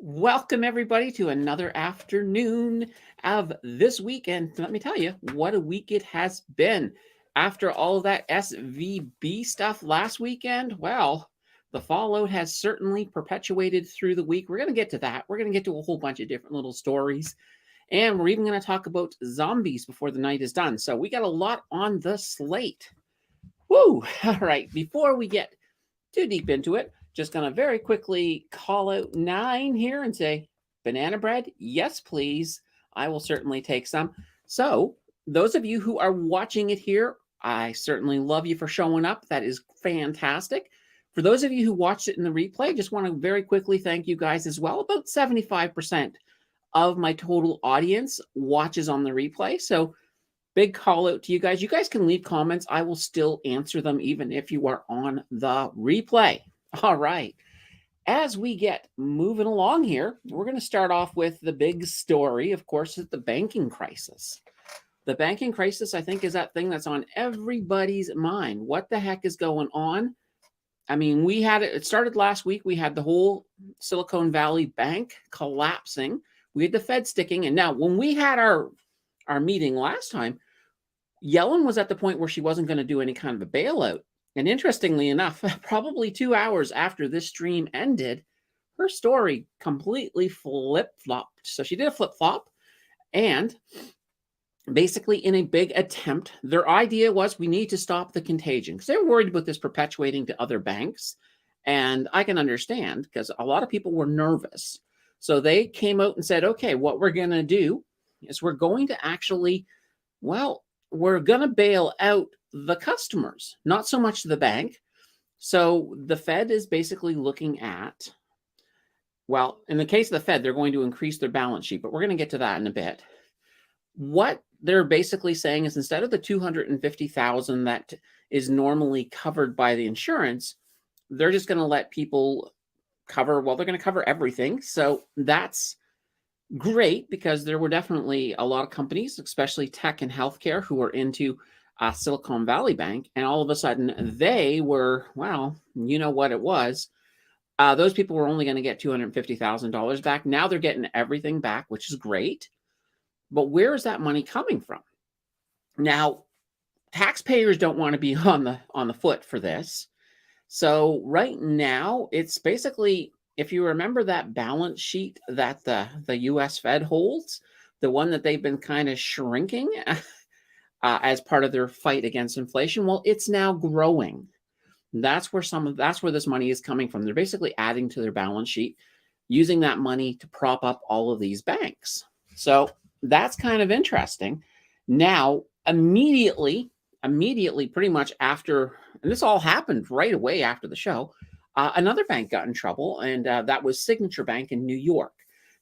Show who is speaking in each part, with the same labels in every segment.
Speaker 1: Welcome, everybody, to another afternoon of this weekend. Let me tell you what a week it has been. After all of that SVB stuff last weekend, well, the fallout has certainly perpetuated through the week. We're going to get to that. We're going to get to a whole bunch of different little stories. And we're even going to talk about zombies before the night is done. So we got a lot on the slate. Woo! All right. Before we get too deep into it, just going to very quickly call out 9 here and say, banana bread? Yes, please. I will certainly take some. So those of you who are watching it here, I certainly love you for showing up. That is fantastic. For those of you who watched it in the replay, just want to very quickly thank you guys as well. About 75% of my total audience watches on the replay. So big call out to you guys. You guys can leave comments. I will still answer them even if you are on the replay. All right. As we get moving along here, we're going to start off with the big story, of course, is the banking crisis. The banking crisis, I think, is that thing that's on everybody's mind. What the heck is going on? I mean, we had it started last week. We had the whole Silicon Valley Bank collapsing. We had the Fed sticking. And now when we had our meeting last time, Yellen was at the point where she wasn't going to do any kind of a bailout. And interestingly enough, probably 2 hours after this stream ended, her story completely flip-flopped. So she did a flip-flop, and basically in a big attempt, their idea was we need to stop the contagion because they were worried about this perpetuating to other banks. And I can understand because a lot of people were nervous. So they came out and said, okay, what we're going to do is we're going to actually, we're going to bail out the customers, not so much the bank. So the Fed is basically looking at, well, in the case of the Fed, they're going to increase their balance sheet, but we're going to get to that in a bit. What they're basically saying is instead of the $250,000 that is normally covered by the insurance, they're just going to let people cover, well, they're going to cover everything. So that's great because there were definitely a lot of companies, especially tech and healthcare, who were into Silicon Valley Bank, and all of a sudden they were, well, you know what it was. Those people were only going to get $250,000 back. Now they're getting everything back, which is great. But where is that money coming from? Now, taxpayers don't want to be on the foot for this. So right now, it's basically, if you remember that balance sheet that the U.S. Fed holds, the one that they've been kind of shrinking as part of their fight against inflation, well, it's now growing. That's where this money is coming from. They're basically adding to their balance sheet, using that money to prop up all of these banks. So that's kind of interesting. Now, immediately, pretty much after, and this all happened right away after the show, another bank got in trouble, and that was Signature Bank in New York.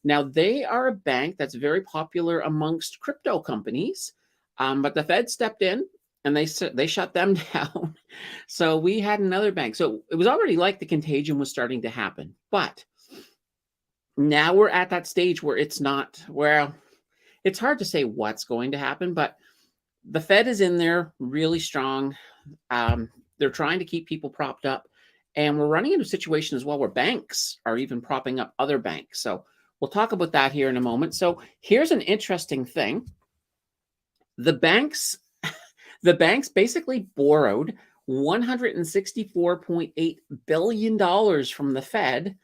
Speaker 1: Now, they are a bank that's very popular amongst crypto companies. But the Fed stepped in and they shut them down. So we had another bank. So it was already like the contagion was starting to happen. But now we're at that stage where it's not, well, it's hard to say what's going to happen, but the Fed is in there really strong. They're trying to keep people propped up. And we're running into a situation as well where banks are even propping up other banks. So we'll talk about that here in a moment. So here's an interesting thing. The banks basically borrowed $164.8 billion from the Fed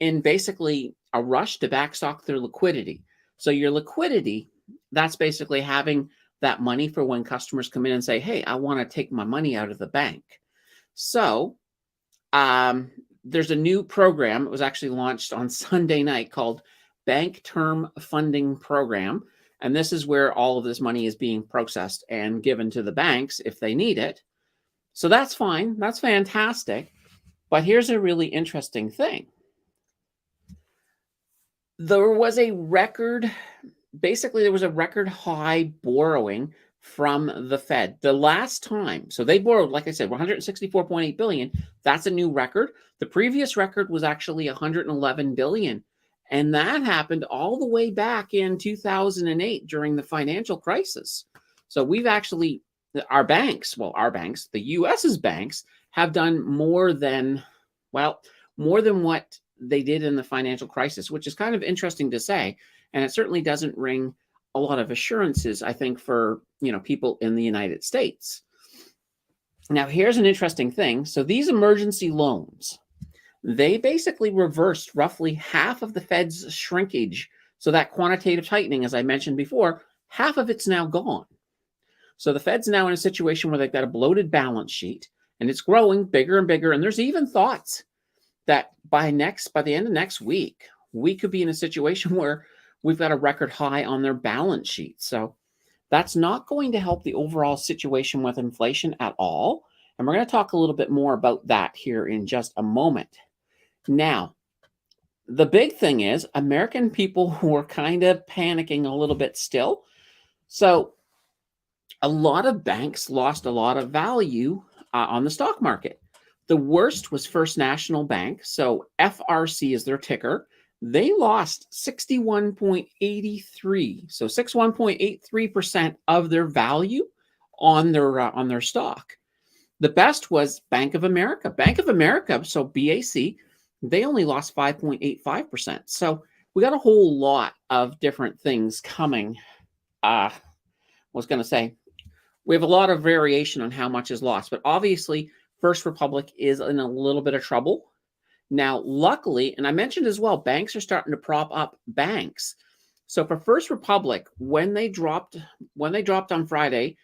Speaker 1: in basically a rush to backstop their liquidity. So your liquidity, that's basically having that money for when customers come in and say, hey, I want to take my money out of the bank. So there's a new program. It was actually launched on Sunday night called Bank Term Funding Program. And this is where all of this money is being processed and given to the banks if they need it. So that's fine. That's fantastic. But here's a really interesting thing. There was a record high borrowing from the Fed the last time. So they borrowed, like I said, 164.8 billion. That's a new record. The previous record was actually 111 billion. And that happened all the way back in 2008 during the financial crisis. So we've actually, our banks, the U.S.'s banks, have done more than what they did in the financial crisis, which is kind of interesting to say. And it certainly doesn't ring a lot of assurances, I think, for people in the United States. Now, here's an interesting thing. So these emergency loans, they basically reversed roughly half of the Fed's shrinkage. So that quantitative tightening, as I mentioned before, half of it's now gone. So the Fed's now in a situation where they've got a bloated balance sheet, and it's growing bigger and bigger. And there's even thoughts that by the end of next week, we could be in a situation where we've got a record high on their balance sheet. So that's not going to help the overall situation with inflation at all. And we're going to talk a little bit more about that here in just a moment. Now, the big thing is American people were kind of panicking a little bit still. So a lot of banks lost a lot of value on the stock market. The worst was First National Bank. So FRC is their ticker. They lost 61.83. So 61.83% of their value on their stock. The best was Bank of America. Bank of America, so BAC, they only lost 5.85%. So we got a whole lot of different things coming. I was going to say, we have a lot of variation on how much is lost, but obviously First Republic is in a little bit of trouble. Now, luckily, and I mentioned as well, banks are starting to prop up banks. So for First Republic, when they dropped on Friday,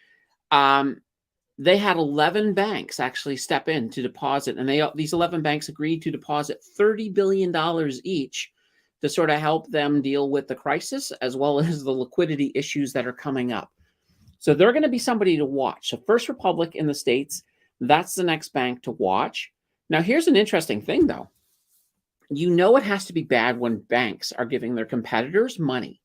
Speaker 1: they had 11 banks actually step in to deposit, and these 11 banks agreed to deposit $30 billion each to sort of help them deal with the crisis as well as the liquidity issues that are coming up. So they're going to be somebody to watch. So First Republic in the States, that's the next bank to watch. Now, here's an interesting thing, though. It has to be bad when banks are giving their competitors money,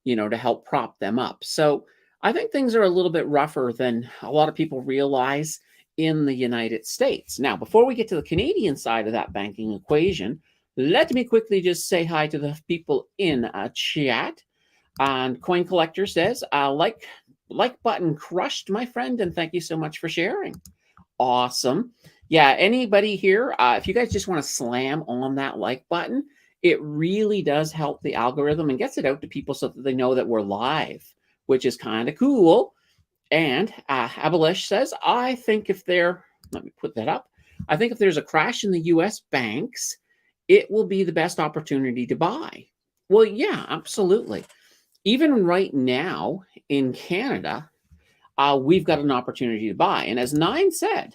Speaker 1: to help prop them up. So I think things are a little bit rougher than a lot of people realize in the United States. Now, before we get to the Canadian side of that banking equation, let me quickly just say hi to the people in chat. And Coin Collector says, like button crushed, my friend, and thank you so much for sharing. Awesome. Yeah, anybody here, if you guys just want to slam on that like button, it really does help the algorithm and gets it out to people so that they know that we're live, which is kind of cool. And Abelish says, I think let me put that up. I think if there's a crash in the U.S. banks, it will be the best opportunity to buy. Well, yeah, absolutely. Even right now in Canada, we've got an opportunity to buy. And as Nine said,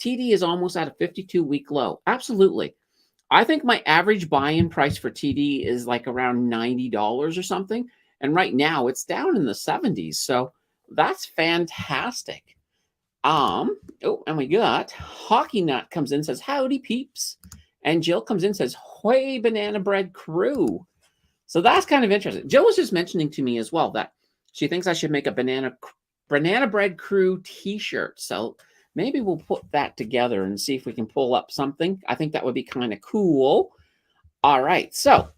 Speaker 1: TD is almost at a 52-week low. Absolutely. I think my average buy-in price for TD is like around $90 or something. And right now it's down in the 70s. So that's fantastic. And we got Hockey Nut comes in, says, howdy peeps. And Jill comes in, says, hoy banana bread crew. So that's kind of interesting. Jill was just mentioning to me as well that she thinks I should make a banana bread crew t-shirt. So maybe we'll put that together and see if we can pull up something. I think that would be kind of cool. All right. So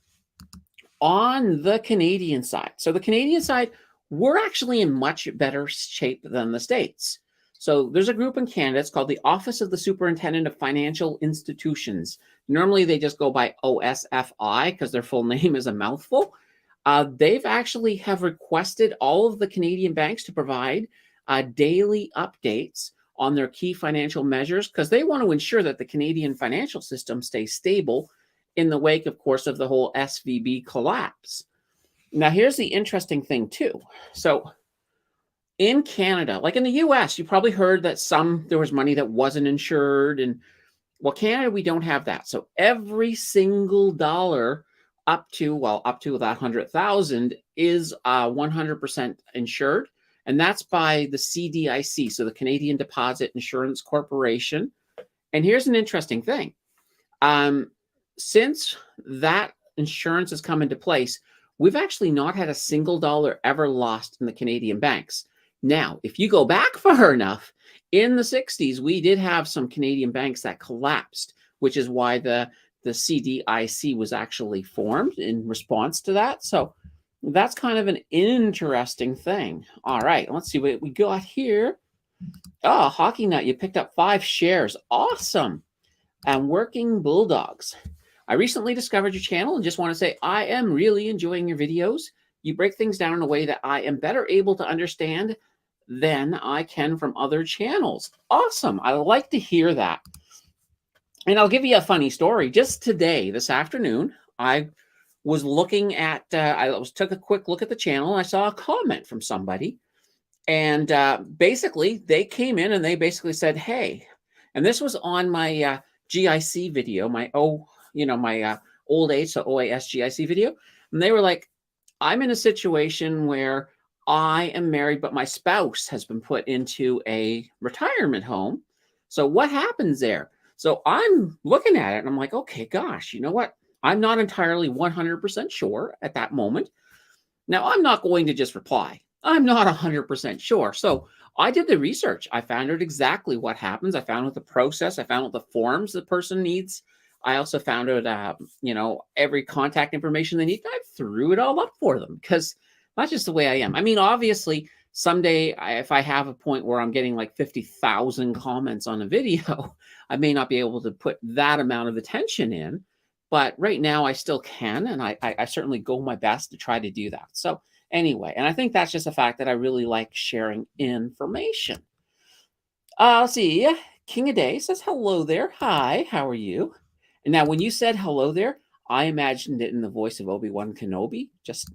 Speaker 1: on the Canadian side. So the Canadian side, we're actually in much better shape than the States. So there's a group in Canada. It's called the Office of the Superintendent of Financial Institutions. Normally, they just go by OSFI because their full name is a mouthful. They've actually have requested all of the Canadian banks to provide daily updates on their key financial measures because they want to ensure that the Canadian financial system stays stable in the wake, of course, of the whole SVB collapse. Now, here's the interesting thing, too. So in Canada, like in the US, you probably heard that there was money that wasn't insured. And well, Canada, we don't have that. So every single dollar up to that 100,000 is 100% insured. And that's by the CDIC, so the Canadian Deposit Insurance Corporation. And here's an interesting thing. Since that insurance has come into place, we've actually not had a single dollar ever lost in the Canadian banks. Now, if you go back far enough, in the 60s, we did have some Canadian banks that collapsed, which is why the CDIC was actually formed in response to that. So that's kind of an interesting thing. All right, let's see what we got here. Oh, Hockey Nut, you picked up 5 shares. Awesome. And Working Bulldogs. I recently discovered your channel and just want to say I am really enjoying your videos. You break things down in a way that I am better able to understand than I can from other channels. Awesome. I like to hear that. And I'll give you a funny story. Just today, this afternoon, I was looking at, took a quick look at the channel, and I saw a comment from somebody. And basically, they came in and they basically said, hey, and this was on my GIC video, my old age, so OAS GIC video. And they were like, I'm in a situation where I am married, but my spouse has been put into a retirement home. So what happens there? So I'm looking at it and I'm like, okay, gosh, you know what? I'm not entirely 100% sure at that moment. Now, I'm not going to just reply. I'm not 100% sure. So I did the research. I found out exactly what happens. I found out the process. I found out the forms the person needs. I also found out, every contact information they need. I threw it all up for them because that's just the way I am. I mean, obviously, someday if I have a point where I'm getting like 50,000 comments on a video, I may not be able to put that amount of attention in. But right now I still can, and I certainly go my best to try to do that. So anyway, and I think that's just the fact that I really like sharing information. Let's see. King of Day says, hello there. Hi, how are you? And now when you said hello there, I imagined it in the voice of Obi-Wan Kenobi, just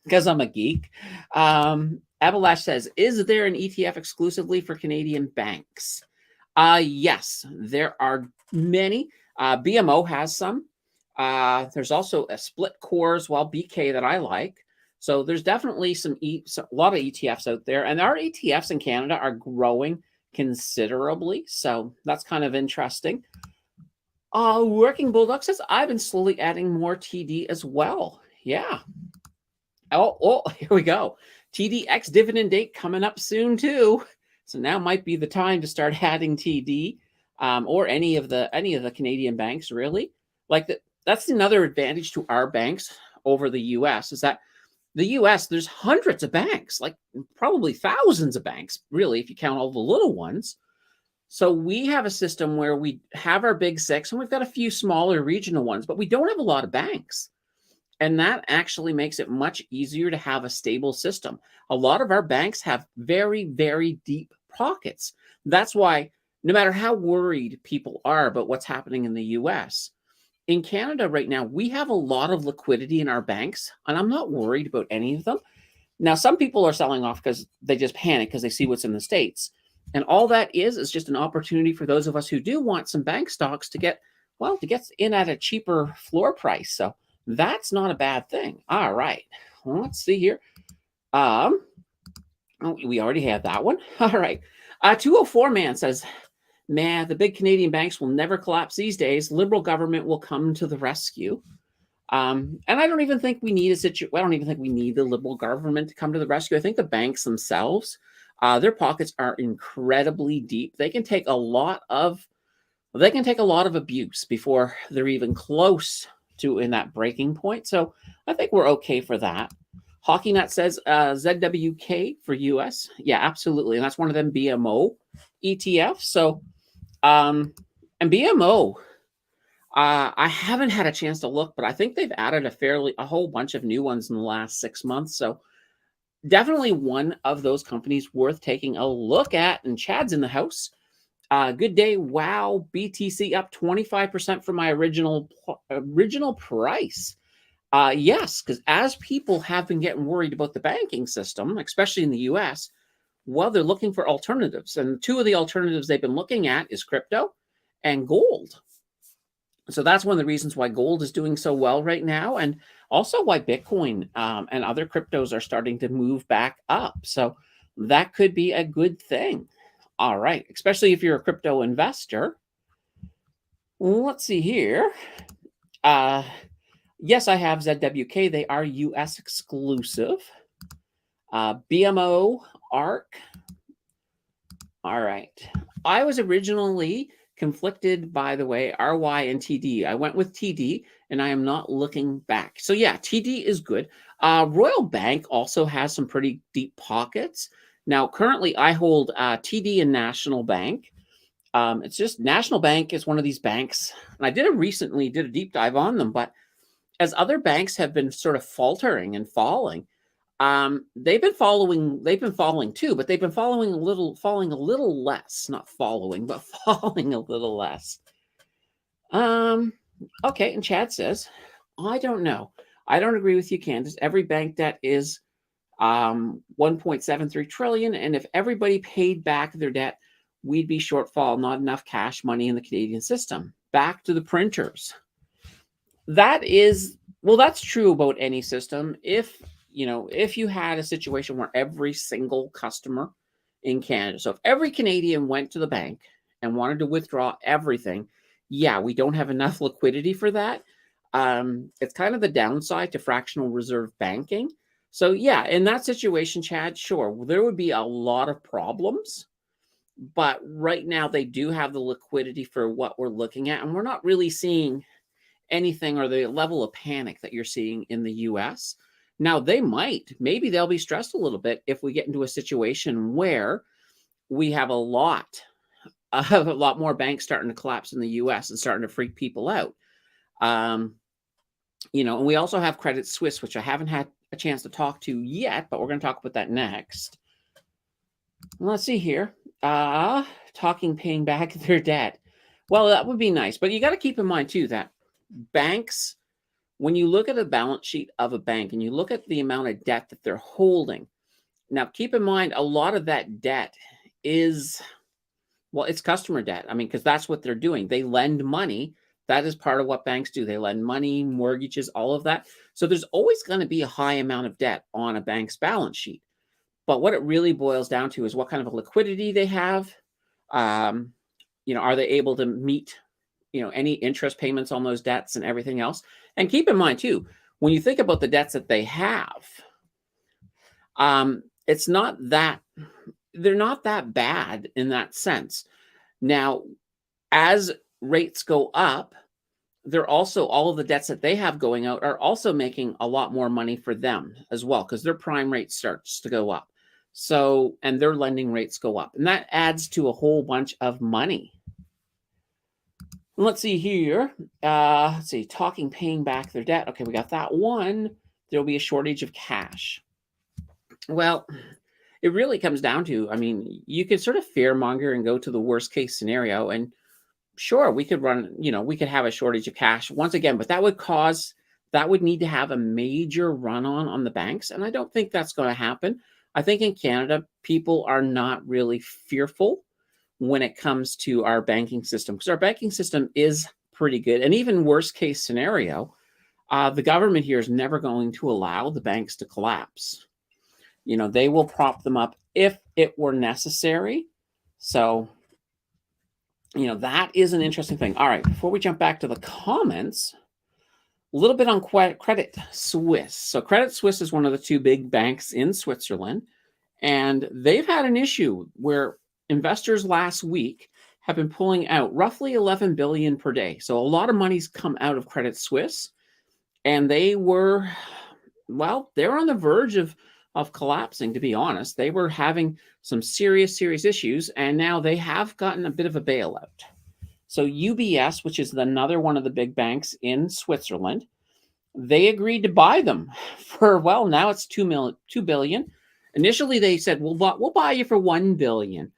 Speaker 1: because I'm a geek. Abalash says, is there an ETF exclusively for Canadian banks? Yes, there are many. BMO has some. There's also a split core as well, BK, that I like. So there's definitely a lot of ETFs out there, and our ETFs in Canada are growing considerably. So that's kind of interesting. Working Bulldog says, I've been slowly adding more TD as well. Yeah. Oh, here we go. TDX dividend date coming up soon too. So now might be the time to start adding TD or any of the Canadian banks, really. That's another advantage to our banks over the US is that the US, there's hundreds of banks, like probably thousands of banks, really, if you count all the little ones. So we have a system where we have our big six and we've got a few smaller regional ones, but we don't have a lot of banks. And that actually makes it much easier to have a stable system. A lot of our banks have very, very deep pockets. That's why no matter how worried people are about what's happening in the US, in Canada right now, we have a lot of liquidity in our banks, and I'm not worried about any of them. Now, some people are selling off because they just panic because they see what's in the States. And all that is just an opportunity for those of us who do want some bank stocks to get in at a cheaper floor price. So that's not a bad thing. All right. Well, let's see here. We already have that one. All right. 204 man says, man, the big Canadian banks will never collapse these days. Liberal government will come to the rescue. And I don't even think we need I don't even think we need the Liberal government to come to the rescue. I think the banks themselves, their pockets are incredibly deep. They can take a lot of abuse before they're even close to in that breaking point. So I think we're okay for that. Hockey Nut says ZWK for US. Yeah, absolutely. And that's one of them BMO ETFs. So and BMO, I haven't had a chance to look, but I think they've added a whole bunch of new ones in the last 6 months. So definitely one of those companies worth taking a look at. And Chad's in the house. Good day. Wow. BTC up 25% from my original price. Yes, because as people have been getting worried about the banking system, especially in the US, well, they're looking for alternatives. And two of the alternatives they've been looking at is crypto and gold. So that's one of the reasons why gold is doing so well right now, and also why Bitcoin and other cryptos are starting to move back up. So that could be a good thing. All right, especially if you're a crypto investor. Let's see here. Yes, I have ZWK. They are US exclusive. BMO, ARC. All right. I was originally conflicted, by the way, RY and TD. I went with TD, and I am not looking back. So yeah, TD is good. Royal Bank also has some pretty deep pockets. Now, currently, I hold TD and National Bank. It's just National Bank is one of these banks, and I recently did a deep dive on them, but as other banks have been sort of faltering and falling, they've been falling too, but they've been falling a little less, not following, but falling a little less. Okay, and Chad says, I don't know. I don't agree with you, Candace. Every bank debt is 1.73 trillion, and if everybody paid back their debt, we'd be shortfall, not enough cash money in the Canadian system. Back to the printers. That's true about any system. If you had a situation where every single customer in Canada, so if every Canadian went to the bank and wanted to withdraw everything, yeah, we don't have enough liquidity for that. It's kind of the downside to fractional reserve banking. So yeah, in that situation, Chad, sure, there would be a lot of problems. But right now, they do have the liquidity for what we're looking at, and we're not really seeing anything or the level of panic that you're seeing in the US. Now, maybe they'll be stressed a little bit if we get into a situation where we have a lot more banks starting to collapse in the US and starting to freak people out. And we also have Credit Suisse, which I haven't had a chance to talk to yet, but we're going to talk about that next. Let's see here. Talking paying back their debt. Well, that would be nice, but you got to keep in mind too that banks, when you look at a balance sheet of a bank and you look at the amount of debt that they're holding, now keep in mind a lot of that debt is, it's customer debt. I mean, because that's what they're doing. They lend money. That is part of what banks do. They lend money, mortgages, all of that. So there's always going to be a high amount of debt on a bank's balance sheet. But what it really boils down to is what kind of liquidity they have. Are they able to meet, any interest payments on those debts and everything else? And keep in mind too, when you think about the debts that they have, they're not that bad in that sense. Now, as rates go up, they're also, all of the debts that they have going out are also making a lot more money for them as well, because their prime rate starts to go up. So, and their lending rates go up, and that adds to a whole bunch of money. Let's see here. Talking paying back their debt. Okay, we got that one. There'll be a shortage of cash. Well, it really comes down to, you could sort of fearmonger and go to the worst case scenario, and sure, we could we could have a shortage of cash once again, but that would need to have a major run on the banks, and I don't think that's going to happen. I think in Canada, people are not really fearful when it comes to our banking system, because our banking system is pretty good. And even worst case scenario, the government here is never going to allow the banks to collapse. They will prop them up if it were necessary. So, that is an interesting thing. All right, before we jump back to the comments, a little bit on Credit Suisse. So Credit Suisse is one of the two big banks in Switzerland, and they've had an issue where investors last week have been pulling out roughly 11 billion per day. So a lot of money's come out of Credit Suisse, and they're on the verge of collapsing, to be honest. They were having some serious issues, and now they have gotten a bit of a bailout. So UBS, which is another one of the big banks in Switzerland, they agreed to buy them for, now it's 2 billion. Initially, they said, we'll buy you for 1 billion.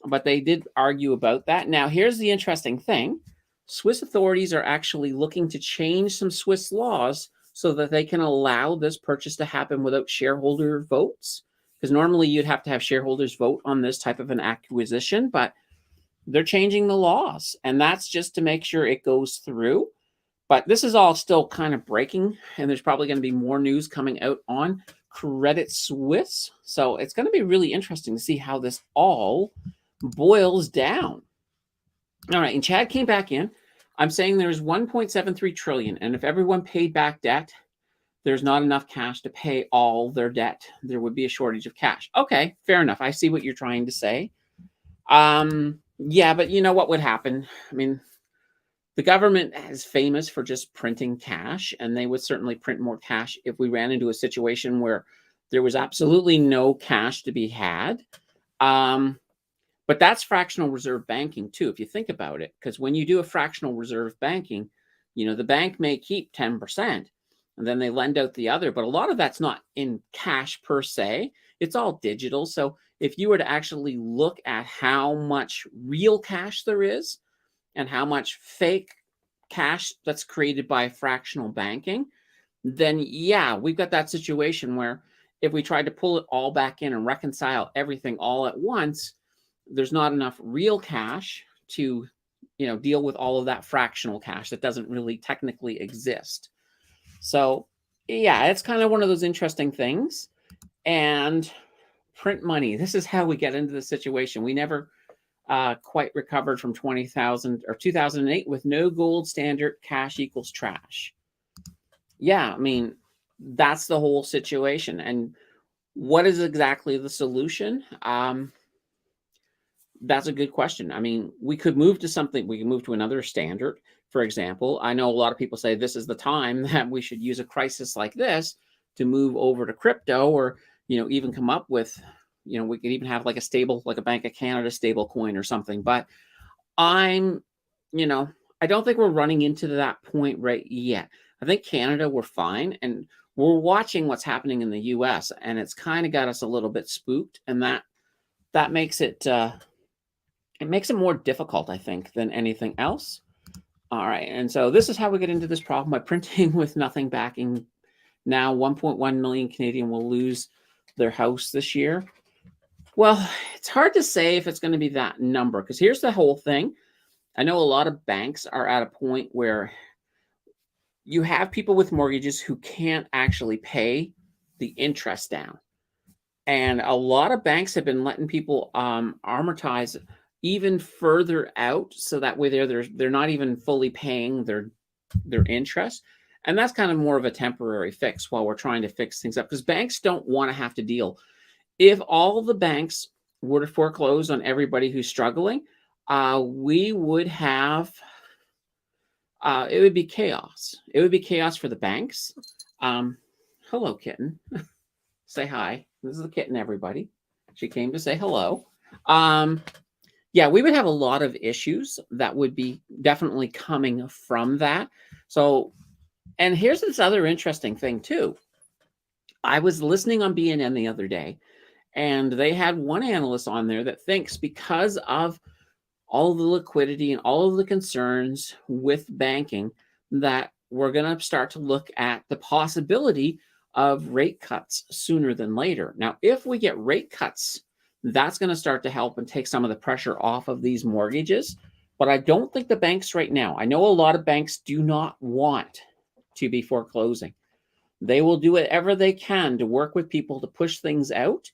Speaker 1: But they did argue about that. Now, here's the interesting thing. Swiss authorities are actually looking to change some Swiss laws so that they can allow this purchase to happen without shareholder votes. Because normally you'd have to have shareholders vote on this type of an acquisition, but they're changing the laws, and that's just to make sure it goes through. But this is all still kind of breaking, and there's probably going to be more news coming out on Credit Suisse. So it's going to be really interesting to see how this all boils down. All right, and Chad came back in. I'm saying there's 1.73 trillion, and if everyone paid back debt, there's not enough cash to pay all their debt. There would be a shortage of cash. Okay, fair enough. I see what you're trying to say. Yeah, but you know what would happen? The government is famous for just printing cash, and they would certainly print more cash if we ran into a situation where there was absolutely no cash to be had. But But that's fractional reserve banking too, if you think about it, because when you do a fractional reserve banking, the bank may keep 10% and then they lend out the other, but a lot of that's not in cash per se. It's all digital. So if you were to actually look at how much real cash there is and how much fake cash that's created by fractional banking, then yeah, we've got that situation where if we tried to pull it all back in and reconcile everything all at once, there's not enough real cash to deal with all of that fractional cash that doesn't really technically exist. So yeah, it's kind of one of those interesting things. And print money, this is how we get into the situation. We never quite recovered from 20,000 or 2008 with no gold standard. Cash equals trash. Yeah, I mean, that's the whole situation. And what is exactly the solution? That's a good question. I mean, we could move to something, we can move to another standard. For example, I know a lot of people say this is the time that we should use a crisis like this to move over to crypto, or, even come up with, we could even have like a stable, like a Bank of Canada stable coin or something. But I don't think we're running into that point right yet. I think Canada, we're fine. And we're watching what's happening in the US, and it's kind of got us a little bit spooked. And that makes it, it makes it more difficult, I think, than anything else. All right. And so this is how we get into this problem by printing with nothing backing. Now 1.1 million Canadian will lose their house this year. Well, it's hard to say if it's going to be that number, because here's the whole thing. I know a lot of banks are at a point where you have people with mortgages who can't actually pay the interest down. And a lot of banks have been letting people amortize even further out, so that way they're not even fully paying their interest. And that's kind of more of a temporary fix while we're trying to fix things up, because banks don't want to have to deal. If all the banks were to foreclose on everybody who's struggling, we would have, it would be chaos. It would be chaos for the banks. Hello, kitten. Say hi. This is the kitten, everybody. She came to say hello. Yeah, we would have a lot of issues that would be definitely coming from that. So, and here's this other interesting thing too. I was listening on BNN the other day, and they had one analyst on there that thinks because of all the liquidity and all of the concerns with banking, that we're going to start to look at the possibility of rate cuts sooner than later. Now, if we get rate cuts, that's going to start to help and take some of the pressure off of these mortgages. But I don't think the banks right now, I know a lot of banks do not want to be foreclosing. They will do whatever they can to work with people to push things out.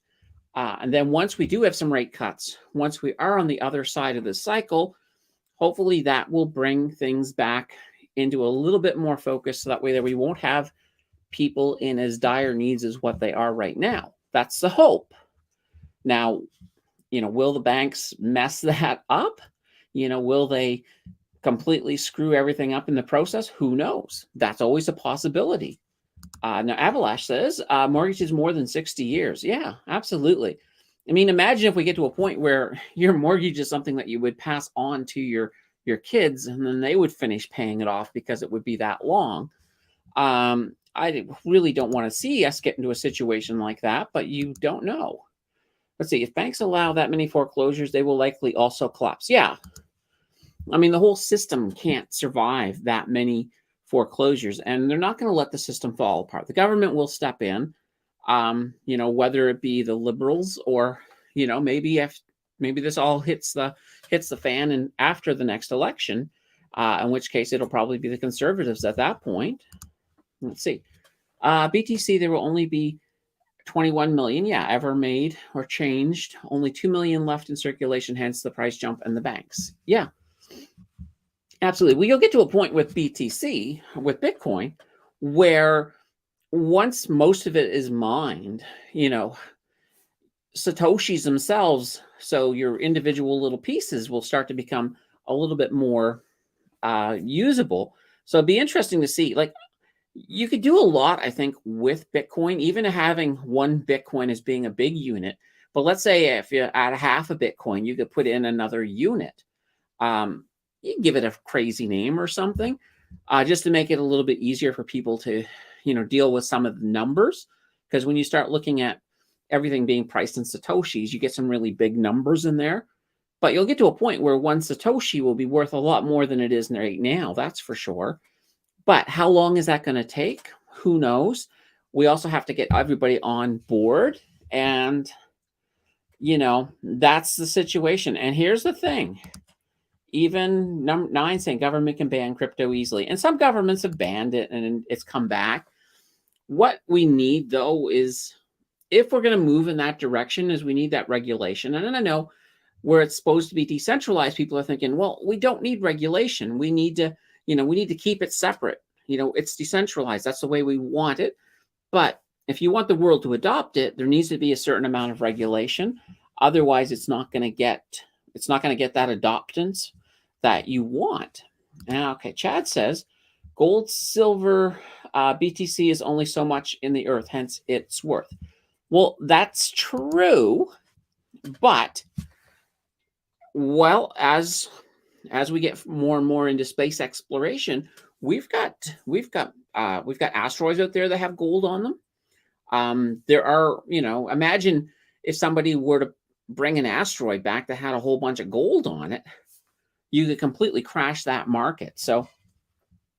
Speaker 1: And then once we do have some rate cuts, once we are on the other side of the cycle, hopefully that will bring things back into a little bit more focus, so that way that we won't have people in as dire needs as what they are right now. That's the hope. Now, will the banks mess that up? Will they completely screw everything up in the process? Who knows? That's always a possibility. Now, Avalash says, mortgage is more than 60 years. Yeah, absolutely. I mean, imagine if we get to a point where your mortgage is something that you would pass on to your kids, and then they would finish paying it off because it would be that long. I really don't want to see us get into a situation like that, but you don't know. Let's see, if banks allow that many foreclosures, they will likely also collapse. Yeah. I mean, the whole system can't survive that many foreclosures, and they're not going to let the system fall apart. The government will step in, whether it be the liberals or, maybe this all hits the fan and after the next election, in which case it'll probably be the conservatives at that point. Let's see. BTC, there will only be 21 million, ever made or changed. Only 2 million left in circulation, hence the price jump and the banks. Yeah, absolutely. We'll get to a point with BTC, with Bitcoin, where once most of it is mined, Satoshis themselves, so your individual little pieces will start to become a little bit more usable. So it'd be interesting to see, like, you could do a lot, I think, with Bitcoin, even having one Bitcoin as being a big unit. But let's say if you add a half a Bitcoin, you could put in another unit. You can give it a crazy name or something, just to make it a little bit easier for people to, deal with some of the numbers. Because when you start looking at everything being priced in Satoshis, you get some really big numbers in there. But you'll get to a point where one Satoshi will be worth a lot more than it is right now. That's for sure. But how long is that going to take? Who knows? We also have to get everybody on board. And, that's the situation. And here's the thing. Even number 9 saying government can ban crypto easily. And some governments have banned it and it's come back. What we need, though, is if we're going to move in that direction, is we need that regulation. And I know where it's supposed to be decentralized, people are thinking, well, we don't need regulation. We need to, we need to keep it separate. It's decentralized. That's the way we want it. But if you want the world to adopt it, there needs to be a certain amount of regulation. Otherwise, it's not going to get that adoptance that you want. Now, okay, Chad says gold, silver, BTC is only so much in the earth, hence its worth. Well, that's true, but as we get more and more into space exploration, we've got asteroids out there that have gold on them. There are, imagine if somebody were to bring an asteroid back that had a whole bunch of gold on it, you could completely crash that market. So,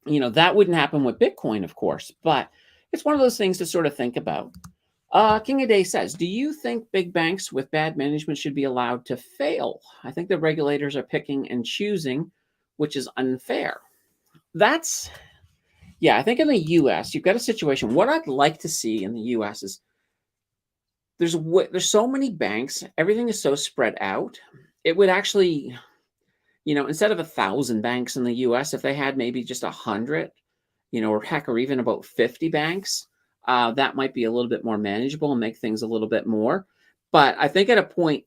Speaker 1: that wouldn't happen with Bitcoin, of course, but it's one of those things to sort of think about. King of Day says, do you think big banks with bad management should be allowed to fail? I think the regulators are picking and choosing, which is unfair. I think in the U.S., you've got a situation. What I'd like to see in the U.S. is there's so many banks. Everything is so spread out. It would actually, instead of 1,000 banks in the U.S., if they had maybe just 100, or even about 50 banks, that might be a little bit more manageable and make things a little bit more. But I think at a point,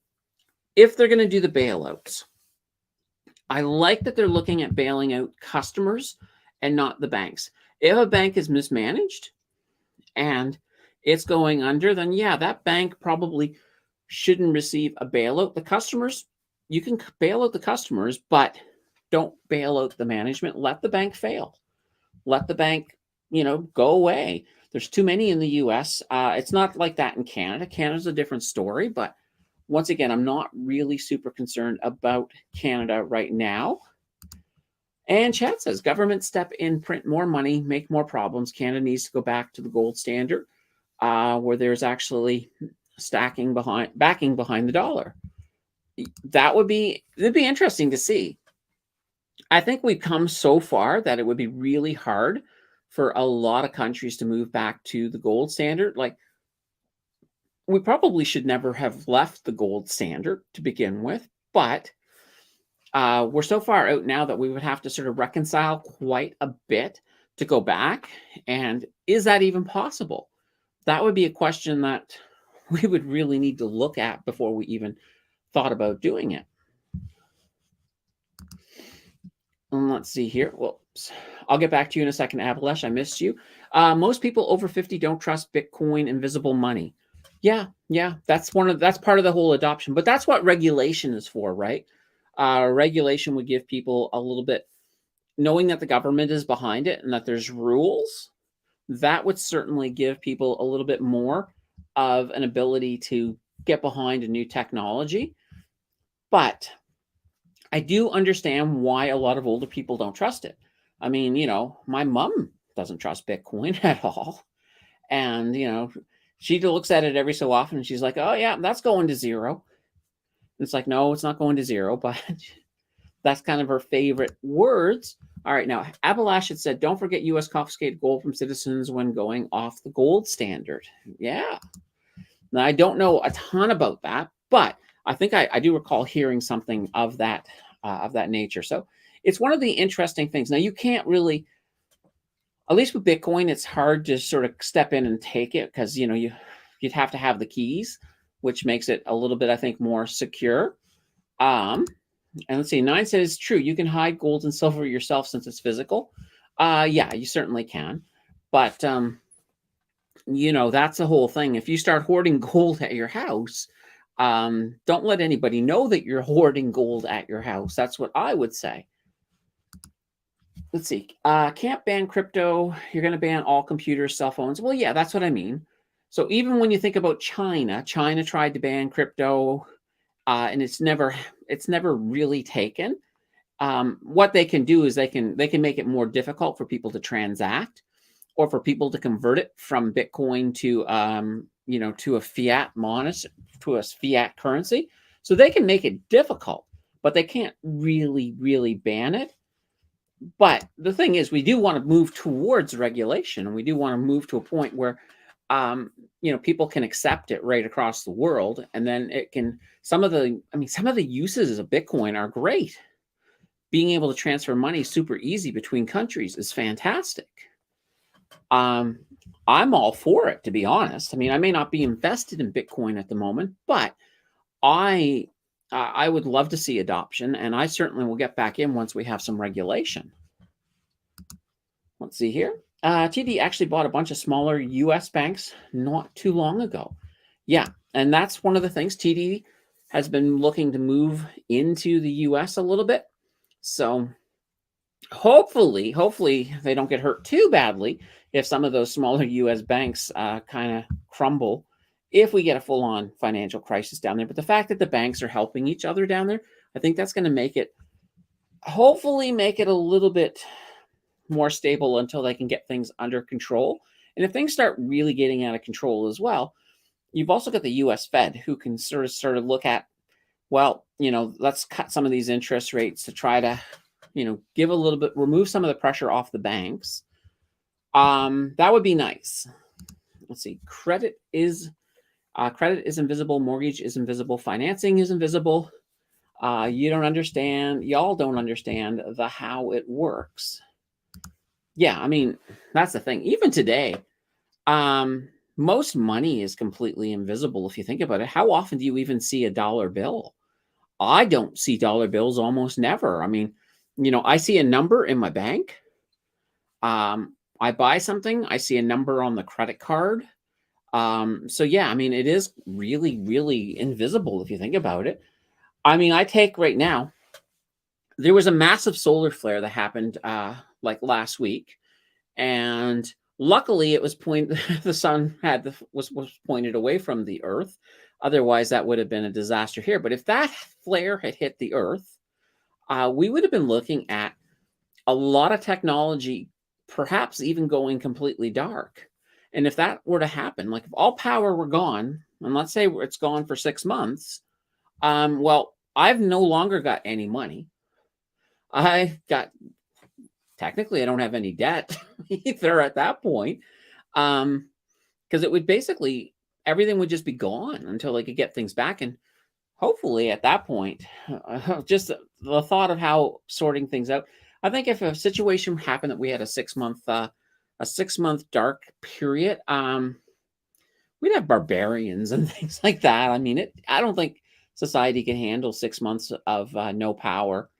Speaker 1: if they're going to do the bailouts, I like that they're looking at bailing out customers and not the banks. If a bank is mismanaged and it's going under, then yeah, that bank probably shouldn't receive a bailout. The customers, you can bail out the customers, but don't bail out the management. Let the bank fail. Let the bank, go away. There's too many in the U.S. It's not like that in Canada. Canada's a different story, but once again, I'm not really super concerned about Canada right now. And Chad says, government step in, print more money, make more problems. Canada needs to go back to the gold standard, where there's actually backing behind the dollar. It'd be interesting to see. I think we've come so far that it would be really hard for a lot of countries to move back to the gold standard. Like, we probably should never have left the gold standard to begin with, but we're so far out now that we would have to sort of reconcile quite a bit to go back. And is that even possible? That would be a question that we would really need to look at before we even thought about doing it. And let's see here. Well, I'll get back to you in a second, Abalash. I missed you. Most people over 50 don't trust Bitcoin invisible money. Yeah, that's part of the whole adoption. But that's what regulation is for, right? Regulation would give people a little bit, knowing that the government is behind it and that there's rules, that would certainly give people a little bit more of an ability to get behind a new technology. But I do understand why a lot of older people don't trust it. I mean, my mom doesn't trust Bitcoin at all. And, she looks at it every so often and she's like, oh, yeah, that's going to zero. And it's like, no, it's not going to zero, but that's kind of her favorite words. All right, now, Abalash had said, don't forget U.S. confiscated gold from citizens when going off the gold standard. Yeah. Now, I don't know a ton about that, but I think I do recall hearing something of that nature. So it's one of the interesting things. Now, you can't really, at least with Bitcoin, it's hard to sort of step in and take it because, you'd have to have the keys, which makes it a little bit, I think, more secure. And let's see, 9 says, true, you can hide gold and silver yourself since it's physical. Yeah, you certainly can. But, that's the whole thing. If you start hoarding gold at your house, Don't let anybody know that you're hoarding gold at your house. That's what I would say. Let's see. Can't ban crypto. You're going to ban all computers, cell phones. Well, yeah, that's what I mean. So even when you think about China, China tried to ban crypto, and it's never really taken. What they can do is they can make it more difficult for people to transact, or for people to convert it from Bitcoin to to a fiat currency. So they can make it difficult, but they can't really ban it. But the thing is, we do want to move towards regulation, and we do want to move to a point where people can accept it right across the world, and then it can some of the uses of Bitcoin are great. Being able to transfer money super easy between countries is fantastic. I'm all for it, to be honest. I mean, I may not be invested in Bitcoin at the moment, but I would love to see adoption, and I certainly will get back in once we have some regulation. Let's see here. TD actually bought a bunch of smaller U.S. banks not too long ago. Yeah, and that's one of the things. TD has been looking to move into the U.S. a little bit. So hopefully they don't get hurt too badly if some of those smaller U.S. banks kind of crumble, if we get a full-on financial crisis down there. But the fact that the banks are helping each other down there, I think that's going to hopefully make it a little bit more stable until they can get things under control. And if things start really getting out of control as well, you've also got the U.S. Fed, who can sort of look at, well, let's cut some of these interest rates to try to, give a little bit, remove some of the pressure off the banks. That would be nice. Let's see. Credit is invisible. Mortgage is invisible. Financing is invisible. Y'all don't understand how it works. Yeah, I mean, that's the thing. Even today, most money is completely invisible if you think about it. How often do you even see a dollar bill? I don't see dollar bills almost never. I mean, I see a number in my bank. I buy something, I see a number on the credit card. So yeah, I mean, it is really invisible if you think about it. I mean, I take right now, there was a massive solar flare that happened like last week, and luckily it was the sun was pointed away from the earth. Otherwise that would have been a disaster here. But if that flare had hit the earth, we would have been looking at a lot of technology perhaps even going completely dark. And if that were to happen, like if all power were gone, and let's say it's gone for 6 months, well, I've no longer got any money. Technically, I don't have any debt either at that point. Because it would basically, everything would just be gone until they could get things back. And hopefully at that point, just the thought of how sorting things out, I think if a situation happened that we had a 6-month dark period, we'd have barbarians and things like that. I mean, I don't think society can handle 6 months of no power.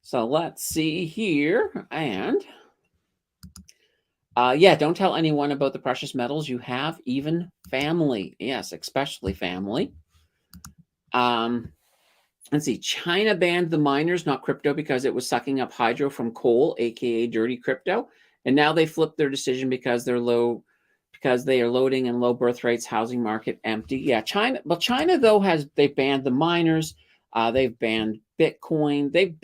Speaker 1: So let's see here. And yeah, don't tell anyone about the precious metals you have, even family. Yes, especially family. Let's see. China banned the miners, not crypto, because it was sucking up hydro from coal, aka dirty crypto. And now they flipped their decision because they are loading and low birth rates, housing market empty. Yeah, China though they banned the miners. They've banned Bitcoin. They've